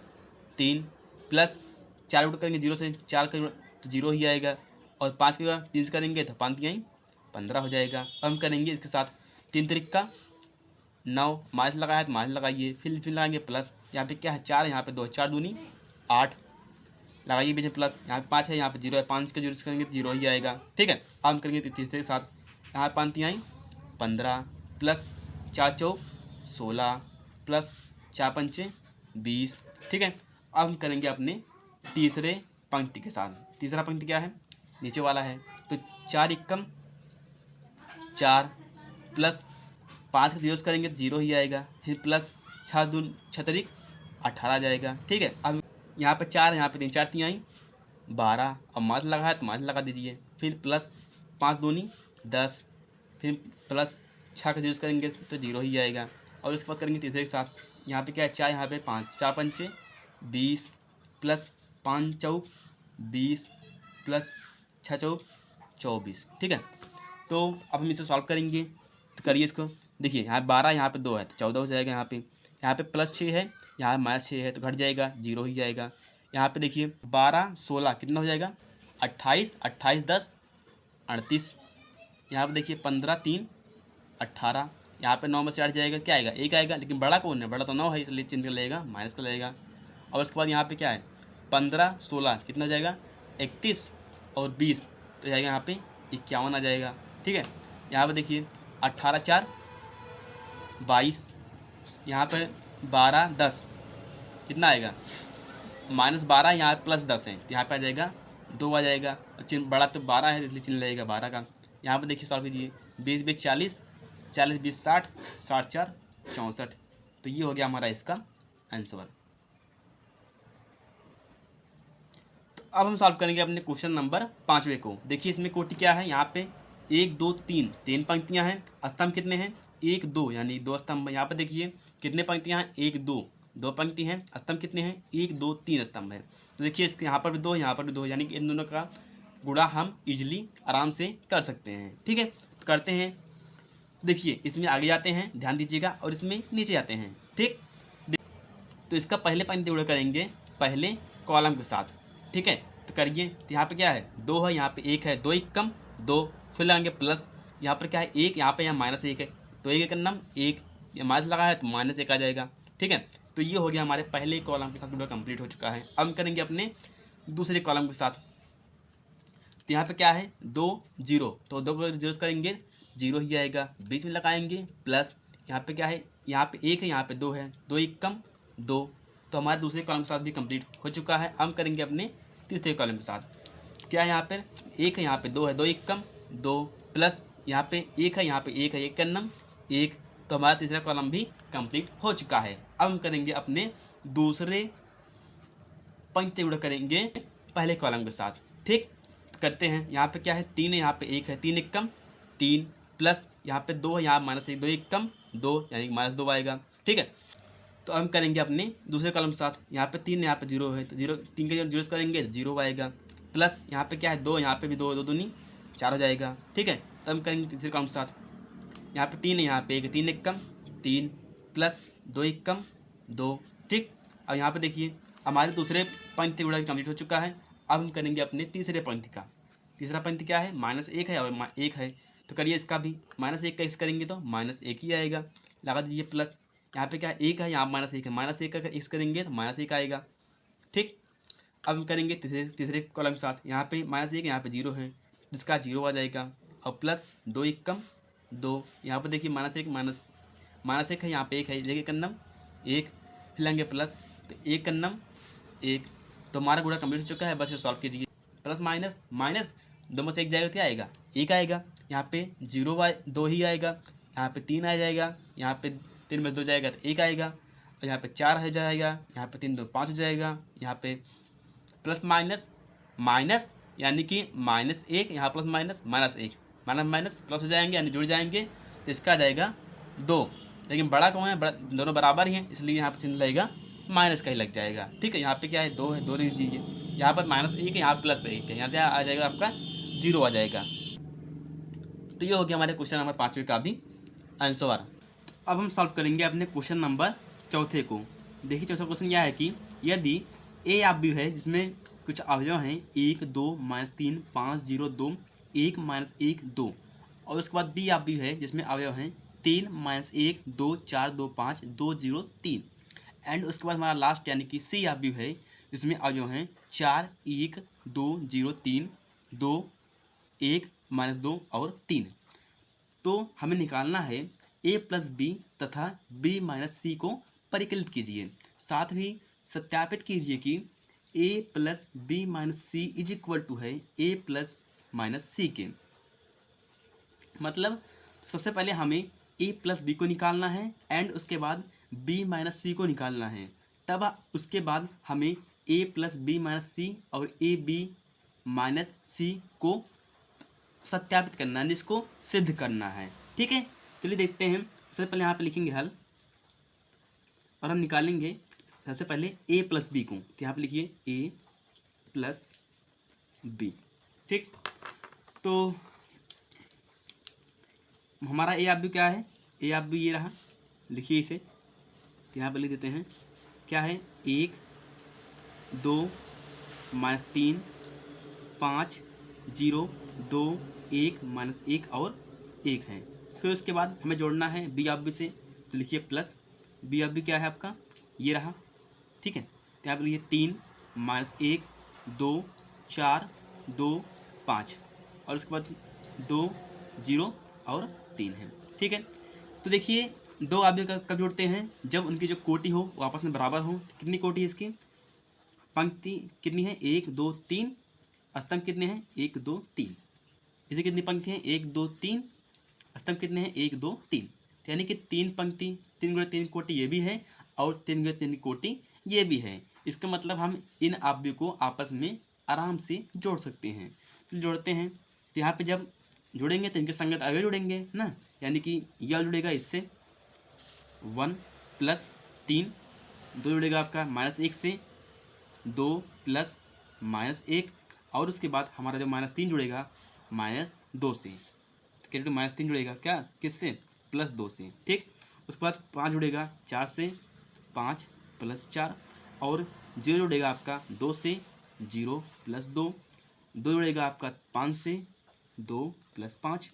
3 प्लस 4 गुणा करेंगे 0 से, 4 का तो 0 ही आएगा, और 5 का 3 से करेंगे तो 5 3 15 हो जाएगा। अब हम करेंगे इसके साथ 3 त्रिक 9, माइनस लगा है तो माइनस लगाइए, फिर लगाएंगे प्लस, यहाँ पे क्या है 4 है, यहाँ पे 2 4 दूनी 8 लगाइए बीच में प्लस, यहाँ पे 5 है, यहाँ पे 0 है, 5 का 0 से करेंगे तो 0 ही आएगा। ठीक है, अब हम करेंगे तीसरे के साथ, यहाँ 5 3 15 प्लस 4 4 16 प्लस 4 5 20। ठीक है, अब हम करेंगे अपने तीसरे पंक्ति के साथ। तीसरा पंक्ति क्या है, नीचे वाला है, तो 4 1 4 प्लस 5 का 0 से करेंगे तो 0 ही आएगा, फिर प्लस 6 दून 6 तरीक 18 आ जाएगा। ठीक है, अब यहाँ पे 4 है, यहाँ पे 3 4 3 12, अब माइनस लगा है तो माइनस लगा दीजिए, फिर प्लस 5 दूनी 10, फिर प्लस 6 का 0 से करेंगे तो 0 ही आएगा। और उसके बाद करेंगे तीसरे के साथ, यहाँ पे क्या है 4, यहाँ पे 5 4 5 20 प्लस 5 4 20 प्लस 6 4 24। ठीक है, तो अब हम इसे सॉल्व करेंगे, तो करिए इसको। देखिए यहाँ 12 यहाँ पे 2 है तो 14 हो जाएगा, यहाँ पे प्लस 6 है, यहाँ -6 है तो घट जाएगा 0 ही जाएगा। यहाँ पे देखिए 12 16 कितना हो जाएगा 28 28 10 38। यहाँ पे देखिए 15 3 18, यहाँ पे 9 में से 8 जाएगा क्या आएगा 1 आएगा, लेकिन बड़ा कौन है, बड़ा तो 9 है, इसलिए चिन्ह लगेगा माइनस का लगेगा। और उसके बाद यहाँ पे क्या है 15 16 कितना हो जाएगा 31 और 20 तो जाएगा यहाँ पे 51 आ जाएगा। ठीक है, यहाँ पे देखिए 18 4 22, यहाँ पर 12 10 कितना आएगा -12, यहाँ प्लस 10 है तो यहाँ पे आ जाएगा 2 आ जाएगा, चिन्ह बड़ा तो 12 है इसलिए चिन्ह लगेगा 12 का। यहाँ पर देखिए सॉल्व कीजिए, 20 20 40, 40 20 60, 60 4 64। तो ये हो गया हमारा इसका आंसर। तो अब हम सॉल्व करेंगे अपने क्वेश्चन नंबर 5वें को। देखिए इसमें कोटि क्या है, यहाँ पे 1 2 3 3 पंक्तियाँ हैं, स्तंभ कितने हैं 1 2 यानी 2 स्तंभ। यहाँ पे देखिए कितने पंक्तियाँ हैं 1 2, 2 पंक्ति हैं, स्तंभ कितने हैं 1 2 3 स्तंभ है। तो देखिए इसके यहाँ पर भी 2, यहाँ पर भी 2, यानी कि इन दोनों का गुणा हम इजीली आराम से कर सकते हैं। ठीक है, तो करते हैं। देखिए इसमें आगे जाते हैं, ध्यान दीजिएगा, और इसमें नीचे जाते हैं। ठीक, तो इसका पहले पंक्ति गुणा करेंगे पहले कॉलम के साथ। ठीक है, तो करिए। तो यहाँ पे क्या है 2 है, यहाँ पे 1 है, 2 1 कम 2, फिर लगाएंगे प्लस, यहाँ पर क्या है 1, यहाँ पे यहाँ -1 है, तो 1 का नाम 1, माइनस लगा है तो -1 आ जाएगा। ठीक है, तो ये हो गया हमारे पहले कॉलम के साथ गुणा कंप्लीट हो चुका है। अब हम करेंगे अपने दूसरे कॉलम के साथ। तो यहाँ पे क्या है 2 0, तो 2 जीरो करेंगे 0 ही आएगा, बीच में लगाएंगे प्लस, यहाँ पे क्या है यहाँ पे 1 है, यहाँ पे 2 है, 2 1 कम 2, तो हमारे दूसरे कॉलम के साथ भी कंप्लीट हो चुका है। हम करेंगे अपने तीसरे कॉलम के साथ। क्या है यहाँ पे 1 है, यहाँ पे 2 है, 2 1 कम 2, प्लस यहाँ पे 1 है, यहाँ पे 1 है, 1 का नाम 1, तो हमारा तीसरा कॉलम भी कंप्लीट हो चुका है। अब हम करेंगे अपने दूसरे पंक्ति गुणा करेंगे पहले कॉलम के साथ। ठीक, करते हैं। यहाँ पे क्या है 3 है, यहाँ पे 1 है, 3 1 कम 3, प्लस यहाँ पे 2 है, यहाँ -1, 2 1 कम 2 यानी -2 आएगा। ठीक है, तो हम करेंगे अपने दूसरे कॉलम के साथ। यहाँ पे 3 यहाँ पे 0 है, तो 0 3 के जीरो करेंगे 0 आएगा, प्लस यहाँ पे क्या है 2, यहाँ पे भी 2, 2 दूनी 4 हो जाएगा। ठीक है, तो हम करेंगे तीसरे कॉलम के साथ। यहाँ पे 3 है, यहाँ पे 1 है, 3 1 कम 3, प्लस 2 1 कम 2। ठीक, अब यहाँ पे देखिए हमारे दूसरे पंक्ति गुणा कंप्लीट हो चुका है। अब हम करेंगे अपने तीसरे पंक्ति का। तीसरा पंक्ति क्या है -1 है और 1 है, तो करिए इसका भी -1 का इस करेंगे तो -1 ही आएगा, लगा दीजिए प्लस। यहाँ पे क्या है 1 है, यहाँ -1 है, -1 का इस करेंगे तो -1 आएगा। ठीक, अब हम करेंगे तीसरे कॉलम के साथ। यहाँ पे -1 यहाँ पे 0 है, जिसका 0 आ जाएगा, और प्लस 2 1 कम 2, यहाँ पर देखिए -1 है, यहाँ पे 1 है, लेकिन कन्नम 1, फिर लेंगे प्लस, तो 1 कन्नम 1, तो हमारा गुणा कंप्लीट हो चुका है। बस ये सॉल्व कीजिए, प्लस माइनस 2 में से 1 जाएगा, क्या आएगा 1 आएगा, यहाँ पे 2 ही आएगा, यहाँ पे 3 आ जाएगा, यहाँ पे 3 में 2 जाएगा तो 1 आएगा, और यहाँ पे 4 हो जाएगा, यहाँ पे 3 2 5 हो जाएगा, यहाँ पे प्लस माइनस यानी कि -1, यहाँ प्लस -1, माइनस प्लस हो जाएंगे यानी जुड़ जाएंगे, तो इसका आ जाएगा 2। लेकिन बड़ा कौन है, दोनों बराबर ही हैं, इसलिए यहाँ पर चिन्ह लगेगा माइनस का ही लग जाएगा। ठीक है, यहाँ पे क्या है 2 है, 2 लिख दीजिए, यहाँ पर -1 है, यहाँ +1 है, यहाँ से आ जाएगा आपका 0 आ जाएगा। तो ये हो गया हमारे क्वेश्चन नंबर 5वें का भी आंसर। अब हम सॉल्व करेंगे अपने क्वेश्चन नंबर 4 को। देखिए चौथा क्वेश्चन यह है कि यदि ए आव्यूह है जिसमें कुछ अवयव हैं 1 2 -3 5 0 2 1 -1 2, और उसके बाद बी आव्यूह है जिसमें अवयव हैं 3 -1 2 4 2 5 2 0 3, एंड उसके बाद हमारा लास्ट यानी कि सी आव्यूह है जिसमें अवयव हैं 4 1 2 0 3 2 1 -2 और 3। तो हमें निकालना है a प्लस बी तथा b माइनस सी को परिकलित कीजिए। साथ ही सत्यापित कीजिए कि a plus B minus C is equal to है a प्लस माइनस सी के। मतलब सबसे पहले हमें a प्लस बी को निकालना है एंड उसके बाद b माइनस सी को निकालना है, तब उसके बाद हमें a प्लस बी माइनस सी और a b माइनस सी को सत्यापित करना है, इसको सिद्ध करना है। ठीक है, चलिए देखते हैं। सबसे पहले यहाँ पे लिखेंगे हल और हम निकालेंगे सबसे पहले a प्लस बी को। तो यहाँ पे लिखिए a प्लस बी। ठीक, तो हमारा a आव्यूह क्या है, a आव्यूह ये रहा, लिखिए इसे। तो यहाँ पे लिख देते हैं क्या है 1 2 -3 5 0 2 1 -1 और 1 है। फिर उसके बाद हमें जोड़ना है बी आव्यूह से, तो लिखिए प्लस बी आव्यूह क्या है आपका ये रहा। ठीक है, तो यहाँ पर लिखिए 3 -1 2 4 2 5 और उसके बाद 2 0 और 3 है। ठीक है, तो देखिए दो आव्यूह कब जोड़ते हैं, जब उनकी जो कोटि हो वो आपस में बराबर हो। कितनी कोटि है इसकी, पंक्ति कितनी है 1 2 3, स्तंभ कितने हैं 1 2 3। इसे कितनी पंक्ति हैं, 1 2 3, स्तंभ कितने हैं, 1 2 3, यानी कि 3 पंक्ति, 3 गुणे 3 कोटि ये भी है और 3 गुणे 3 कोटि ये भी है। इसका मतलब हम इन अवयव को आपस में आराम से जोड़ सकते हैं। तो जोड़ते हैं, तो यहाँ पे जब जोड़ेंगे तो इनके संगत अवयव जुड़ेंगे ना, यानी कि यह जुड़ेगा इससे 1 प्लस 3, 2 जुड़ेगा आपका -1 से 2 प्लस -1, और उसके बाद हमारा जो -3 जुड़ेगा -2 से, तो -3 जुड़ेगा क्या, किससे, +2 से, ठीक। उसके बाद 5 जुड़ेगा 4 से, 5 + 4, और 0 जुड़ेगा आपका 2 से, 0 + 2, 2 जुड़ेगा आपका 5 से, 2 + 5,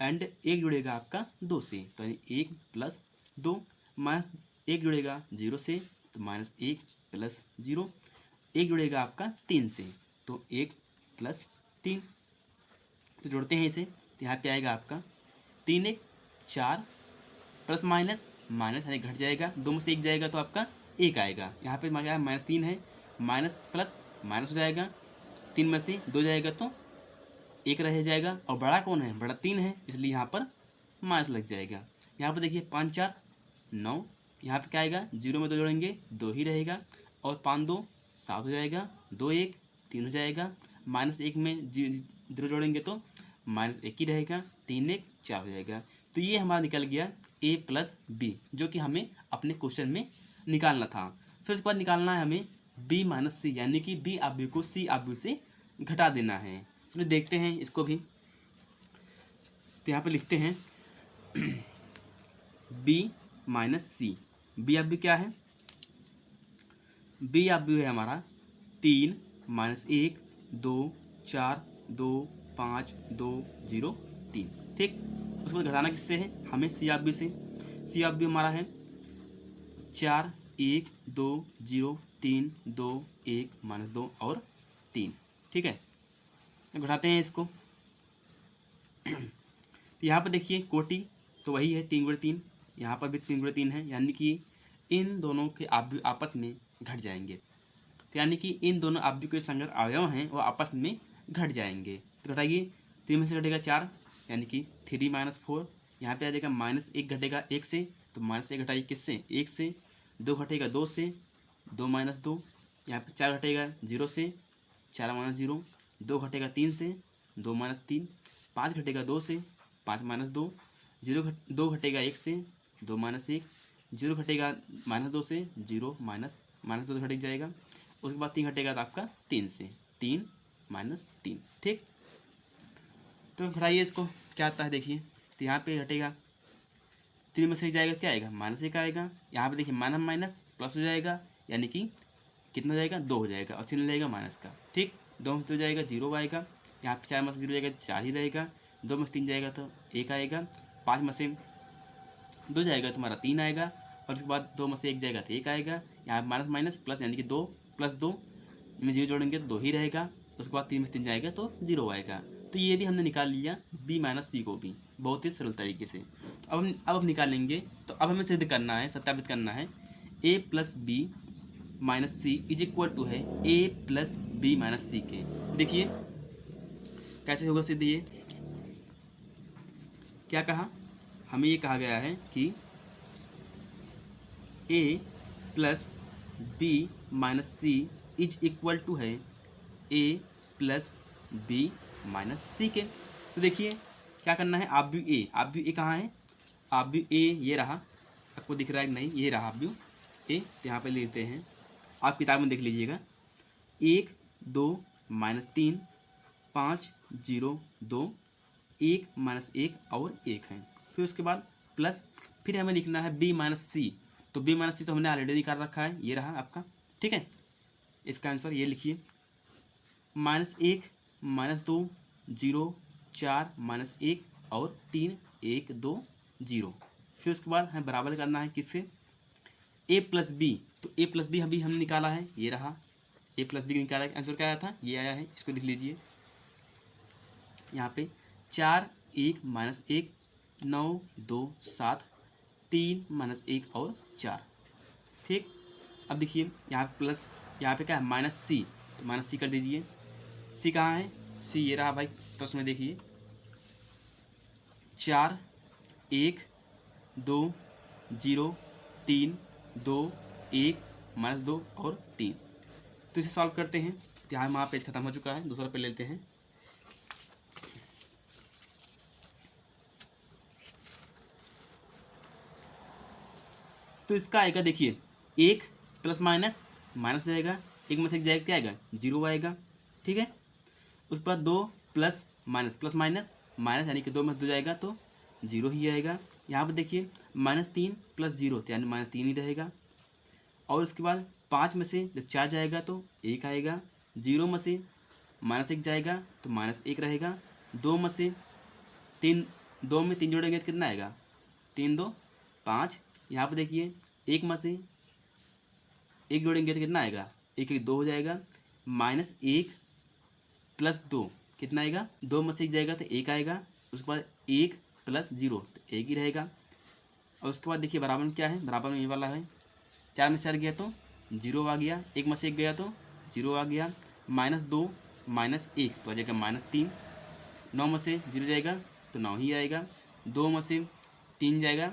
एंड 1 जुड़ेगा आपका 2 से, तो 1 + 2, -1 जुड़ेगा 0 से, तो -1 + 0, 1 जुड़ेगा आपका 3 से, तो 1 + 3, तो जोड़ते हैं इसे, तो यहाँ पे आएगा आपका 3 1 4, प्लस माइनस माइनस यानी घट जाएगा, 2 में से 1 जाएगा तो आपका 1 आएगा। यहाँ पे हमारे यहाँ -3 है, माइनस प्लस माइनस हो जाएगा, 3 में से 2 जाएगा तो 1 रह जाएगा, और बड़ा कौन है, बड़ा 3 है, इसलिए यहाँ पर माइनस लग जाएगा। यहाँ पर देखिए 5 4 9, यहाँ पे क्या आएगा, 0 में 2 जोड़ेंगे 2 ही रहेगा, और 5 2 7 हो जाएगा, 2 1 3 हो जाएगा, -1 में 0 जोड़ेंगे तो -1 ही रहेगा, 3 1 4 हो जाएगा। तो ये हमारा निकल गया a + b, जो कि हमें अपने क्वेश्चन में निकालना था। फिर उसके बाद निकालना है हमें b - c, यानी कि b अवयव को c अवयव से घटा देना है। तो देखते हैं इसको भी, तो यहाँ पे लिखते हैं b - c। b अवयव क्या है, b अवयव है हमारा 3 - 1 2 4 2 5 2 0 3, ठीक। उसको घटाना किससे है, हमें सी अवयव से, सी अवयव हमारा है 4 1 2 0 3 2 1 -2 और 3, ठीक है। तो घटाते हैं इसको, तो यहाँ पर देखिए कोटि तो वही है 3 × 3, यहाँ पर भी 3 × 3 है, यानी कि इन दोनों के अवयव आपस में घट जाएंगे, तो यानी कि इन दोनों अवयव के संगत अवयव हैं वो आपस में घट जाएंगे। तो घटाइए, 3 में से घटेगा 4, यानी कि 3 - 4, यहाँ पे आ जाएगा -1 घटेगा 1 से, तो -1 घटाइए किससे, 1 से, 2 घटेगा 2 से, 2 - 2, यहाँ पे 4 घटेगा 0 से, 4 - 0, 2 घटेगा 3 से, 2 - 3, 5 घटेगा 2 से, 5 - 2, 2 घटेगा 1 से, 2 - 1, 0 घटेगा -2 से, 0 -2 घट जाएगा, उसके बाद 3 घटेगा तो आपका 3 से, 3 - 3, ठीक। तो घटाइए इसको, क्या आता है देखिए, तो यहाँ पे घटेगा 3 में से जाएगा क्या आएगा, -1 आएगा, यहाँ पे देखिए माइनस माइनस प्लस हो जाएगा, यानी कि कितना जाएगा, 2 हो जाएगा, और चिन्ह लगेगा माइनस का, ठीक। 2 में से जाएगा 0 आएगा, यहाँ पे 4 में से 0 जाएगा 4 ही रहेगा, 2 में से 3 जाएगा तो 1 आएगा, 5 में से 2 जाएगा तो हमारा 3 आएगा, और उसके बाद 2 में से 1 जाएगा तो 1 आएगा, यहाँ माइनस माइनस प्लस, यानी कि 2 + 2 में 0 जोड़ेंगे तो 2 ही रहेगा, उसके बाद 3 में से 3 जाएगा तो 0 आएगा। तो ये भी हमने निकाल लिया b - c को भी बहुत ही सरल तरीके से। तो अब निकालेंगे, तो अब हमें सिद्ध करना है, सत्यापित करना है a + b - c = है a + b - c के। देखिए कैसे होगा सिद्ध, ये क्या कहा, हमें ये कहा गया है कि a + b - c = है a + b - c के। तो देखिए क्या करना है, अवयव a कहाँ है, अवयव a ये रहा, आपको दिख रहा है कि नहीं, ये रहा अवयव a, तो यहाँ पे लेते हैं, आप किताब में देख लीजिएगा, 1 2 - 3 5 0 2 1 - 1 और 1 है, फिर उसके बाद प्लस, फिर हमें लिखना है b - c, तो b - c तो हमने ऑलरेडी निकाल रखा है, ये रहा आपका, ठीक है। इसका आंसर ये लिखिए, -1 -2 0 4 -1 और 3 1 2 0, फिर उसके बाद हमें बराबर करना है किससे, a + b, तो a + b अभी हमने निकाला है, ये रहा a + b निकाला है, आंसर क्या आया था, ये आया है, इसको लिख लीजिए यहाँ पे, 4 1 - 1 9 2 7 3 - 1 और 4, ठीक। अब देखिए यहाँ पे प्लस, यहाँ पे क्या है -c, तो -c कर दीजिए, c कहाँ है, c ये रहा भाई, प्रश्न में देखिए 4 1 2 0 3 2 1 -2 और 3। तो इसे सॉल्व करते हैं। तो यहाँ हमारा पेज खत्म हो चुका है, दूसरा पेज लेते हैं। तो इसका आएगा, देखिए 1 प्लस माइनस माइनस जाएगा, 1 में से 1 जाएगा, क्या आएगा 0 आएगा, ठीक है। उसके बाद 2 plus minus plus minus minus, यानी कि 2 में 2 जाएगा तो 0 ही आएगा। यहाँ पर देखिए -3 प्लस 0 तो यानी -3 ही रहेगा। और उसके बाद 5 में से जब 4 जाएगा तो 1 आएगा, 0 में से -1 जाएगा तो -1 रहेगा, 2 में से 3 जोड़ेंगे तो कितना आएगा 3 2 5। यहाँ पर देखिए 1 में से 1 जोड़ेंगे तो कितना आएगा 1 1 2 हो जाएगा, -1 प्लस 2 कितना आएगा, 2 में से 1 जाएगा तो 1 आएगा। उसके बाद 1 प्लस 0 तो 1 ही रहेगा। और उसके बाद देखिए बराबर में क्या है, बराबर में ये वाला है, 4 में 4 गया तो 0 आ गया, 1 में से 1 गया तो 0 आ गया, -2 -1 तो आ जाएगा -3, 9 में से 0 जाएगा तो 9 ही आएगा, 2 में से 3 जाएगा,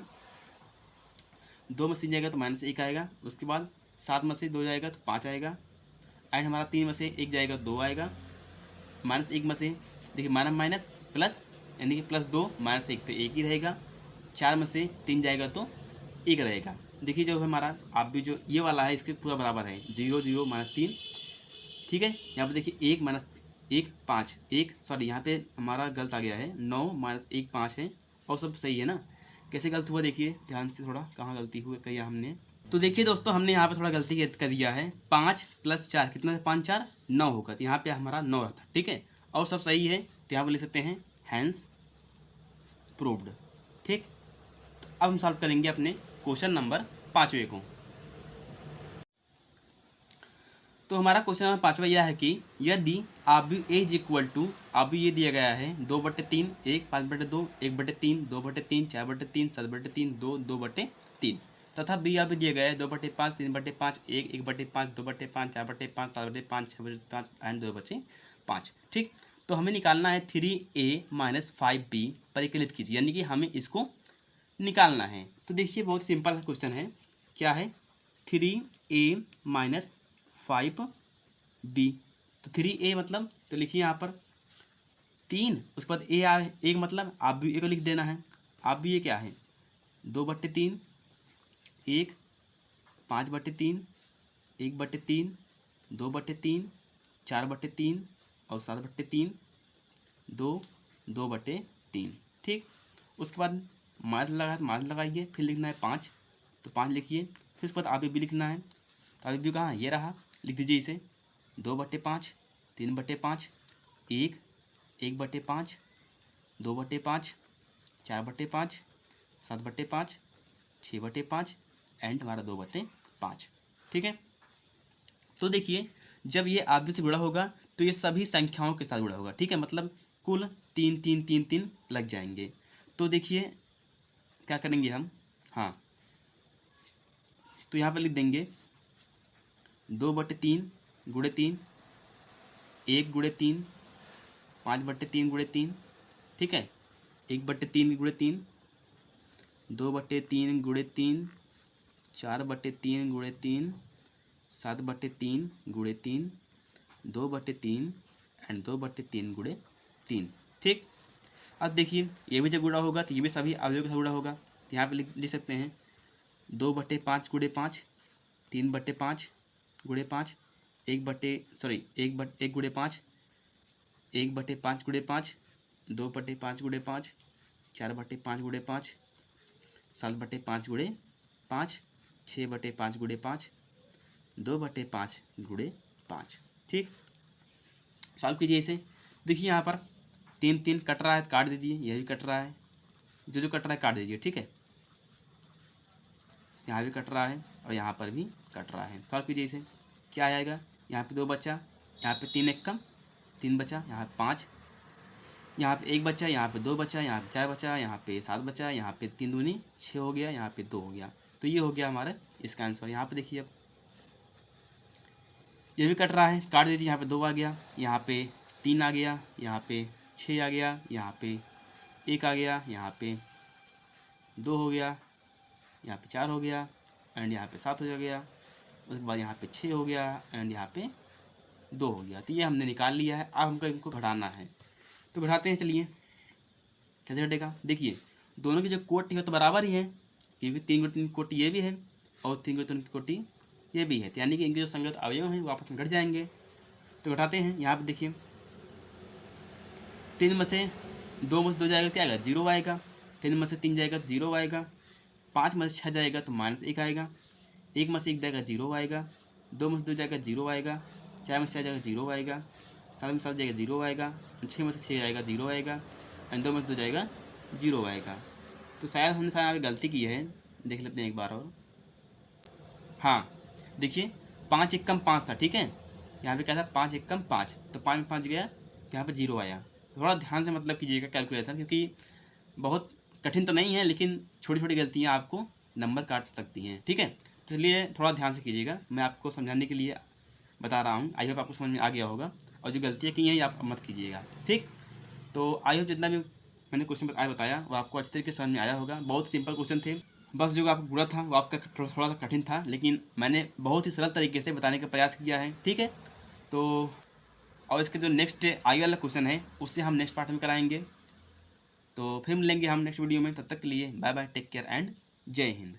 2 में से 3 जाएगा तो -1 आएगा। उसके बाद 7 में से 2 जाएगा तो 5 आएगा, एंड हमारा 3 में से 1 जाएगा 2 आएगा, -1 में से देखिए माइनस माइनस प्लस यानी कि +2 -1 तो 1 ही रहेगा, 4 में से 3 जाएगा तो 1 रहेगा। देखिए जो हमारा आप भी जो ये वाला है इसके पूरा बराबर है, 0 0 -3, ठीक है। यहाँ पे देखिए 1 -1 5 1 सॉरी यहाँ पे हमारा गलत आ गया है, 9 -1 5 है, और सब सही है ना। कैसे गलत हुआ देखिए ध्यान से, थोड़ा कहाँ गलती हुई किया हमने। तो देखिए दोस्तों हमने यहाँ पे थोड़ा गलती कर दिया है, 5 + 4 कितना है, 5 4 9 होगा, तो यहाँ पे हमारा 9 रहता, ठीक है। और सब सही है तो यहाँ पे लिख सकते हैं हैंस प्रूव्ड, ठीक। अब हम सॉल्व करेंगे अपने क्वेश्चन नंबर 5वें को। तो हमारा क्वेश्चन नंबर 5वां यह है कि यदि आबू ए इज इक्वल टू, आबू ये दिया गया है 2/3 1 5/2 1/3 2/3 4/3 7/3 2 2/3, तथा बी आबू दिया गया है 2/5 3/5 1 1/5 2/5 4/5 7/5 6/5 एंड 2/5, ठीक। तो हमें निकालना है 3a - 5b, परिकलित कीजिए, यानी कि हमें इसको निकालना है। तो देखिए बहुत सिंपल क्वेश्चन है, क्या है 3a - 5b। तो 3a मतलब, तो लिखिए यहाँ पर 3, उसके बाद a आए 1 मतलब आप भी a को लिख देना है। आप भी ये क्या है 2/3 1 5/3 1/3 2/3 4/3 और 7/3 2 2/3, ठीक। उसके बाद मार्क लगाइए, फिर लिखना है 5, तो 5 लिखिए। फिर उसके बाद आगे भी लिखना है, तो आगे भी कहाँ ये रहा, लिख दीजिए इसे 2/5 3/5 1 1/5 2/5 4/5 7/5 6/5 एंड हमारा 2/5, ठीक है। तो देखिए जब ये आगे से जुड़ा होगा तो ये सभी संख्याओं के साथ जुड़ा होगा, ठीक है, मतलब कुल 3 3 3 3 लग जाएंगे। तो देखिए क्या करेंगे हम, हाँ तो यहाँ पर लिख देंगे 2/3 × 3 1 × 3 5/3 × 3, ठीक है, 1/3 × 3 2/3 × 3 4/3 × 3 7/3 × 3 2/3 एंड 2/3 × 3, ठीक। अब देखिए ये भी जब गुणा होगा तो ये भी सभी अवयवों के साथ गुणा होगा। यहाँ पे लिख सकते हैं 2/5 × 5 3/5 1/5 1 × 5 1/5 1/5 2/5 × 5 4/5 × 5 7/5 × 5 6/5 × 5 2/5 × 5, ठीक। सॉल्व कीजिए इसे। देखिए यहाँ पर 3 3 कट रहा है, काट दीजिए, यह भी कट रहा है, जो कट रहा है काट दीजिए, ठीक है। यहाँ भी कट रहा है और यहाँ पर भी कट रहा है। सॉल्व कीजिए इसे, क्या आएगा, यहाँ पे 2 बचा, यहाँ पे 3 1 कम 3 बचा, यहाँ पे 5, यहाँ पे 1 बचा, यहाँ पे 2 बचा, यहाँ पे 4 बचा, यहाँ पे 7 बचा, यहाँ पे 3 दूनी 6 हो गया, यहाँ पे 2 हो गया। तो ये हो गया हमारा इसका आंसर। यहाँ पे देखिए अब ये भी कट रहा है, काट दीजिए, यहाँ पे 2 आ गया, यहाँ पे 3 आ गया, यहाँ पे 6 आ गया, यहाँ पे 1 आ गया, यहाँ पे 2 हो गया, यहाँ पे 4 हो गया एंड यहाँ पे 7 हो गया, उसके बाद यहाँ पे 6 हो गया एंड यहाँ पे 2 हो गया। तो ये हमने निकाल लिया है। अब हमको इनको घटाना है, तो घटाते हैं। चलिए कैसे घटेगा, देखिए दोनों की जो कोटि है तो बराबर ही है, क्योंकि 3 गुणित 3 की कोटि ये भी है और 3 गुणित 3 की कोटि ये भी है, तो यानी कि इनके जो संगत अवयव हैं वो आपस में घट जाएंगे। तो घटाते हैं। यहाँ पे देखिए 3 में से 2 में से 2 जाएगा क्या आएगा, 0 आएगा। 3 में से 3 जाएगा तो 0 आएगा। 5 में से 6 जाएगा तो -1 आएगा। 1 में से 1 जाएगा 0 आएगा। 2 में से 2 जाएगा 0 आएगा। 4 में से 4 जाएगा 0 आएगा। 7 में 7 जाएगा 0 आएगा। 6 में से 6 जाएगा 0 आएगा एंड 2 में से 2 जाएगा 0 आएगा। तो शायद हमने यहाँ पे गलती की है, देख लेते हैं एक बार और। हाँ देखिए 5 एक कम 5 था, ठीक है। यहाँ पे क्या था, 5 एक कम 5, तो 5 में 5 गया, यहाँ पे 0 आया। थोड़ा ध्यान से मतलब कीजिएगा कैलकुलेशन, क्योंकि बहुत कठिन तो नहीं है, लेकिन छोटी छोटी गलतियाँ आपको नंबर काट सकती हैं, ठीक है। तो इसलिए थोड़ा ध्यान से कीजिएगा, मैं आपको समझाने के लिए बता रहा हूँ। आई होप आपको समझ में आ गया होगा, और जो गलतियाँ की हैं आप मत कीजिएगा, ठीक। तो आई होप जितना भी मैंने क्वेश्चन बताया वो आपको अच्छे तरीके से समझ में आया होगा। बहुत सिंपल क्वेश्चन थे, बस जो आपको बुरा था वो आपका थोड़ा सा कठिन था, लेकिन मैंने बहुत ही सरल तरीके से बताने का प्रयास किया है, ठीक है। तो और इसके जो नेक्स्ट आगे वाला क्वेश्चन है उससे हम नेक्स्ट पार्ट में कराएंगे। तो फिर मिलेंगे हम नेक्स्ट वीडियो में, तब तक के लिए bye bye, take care and Jai Hind.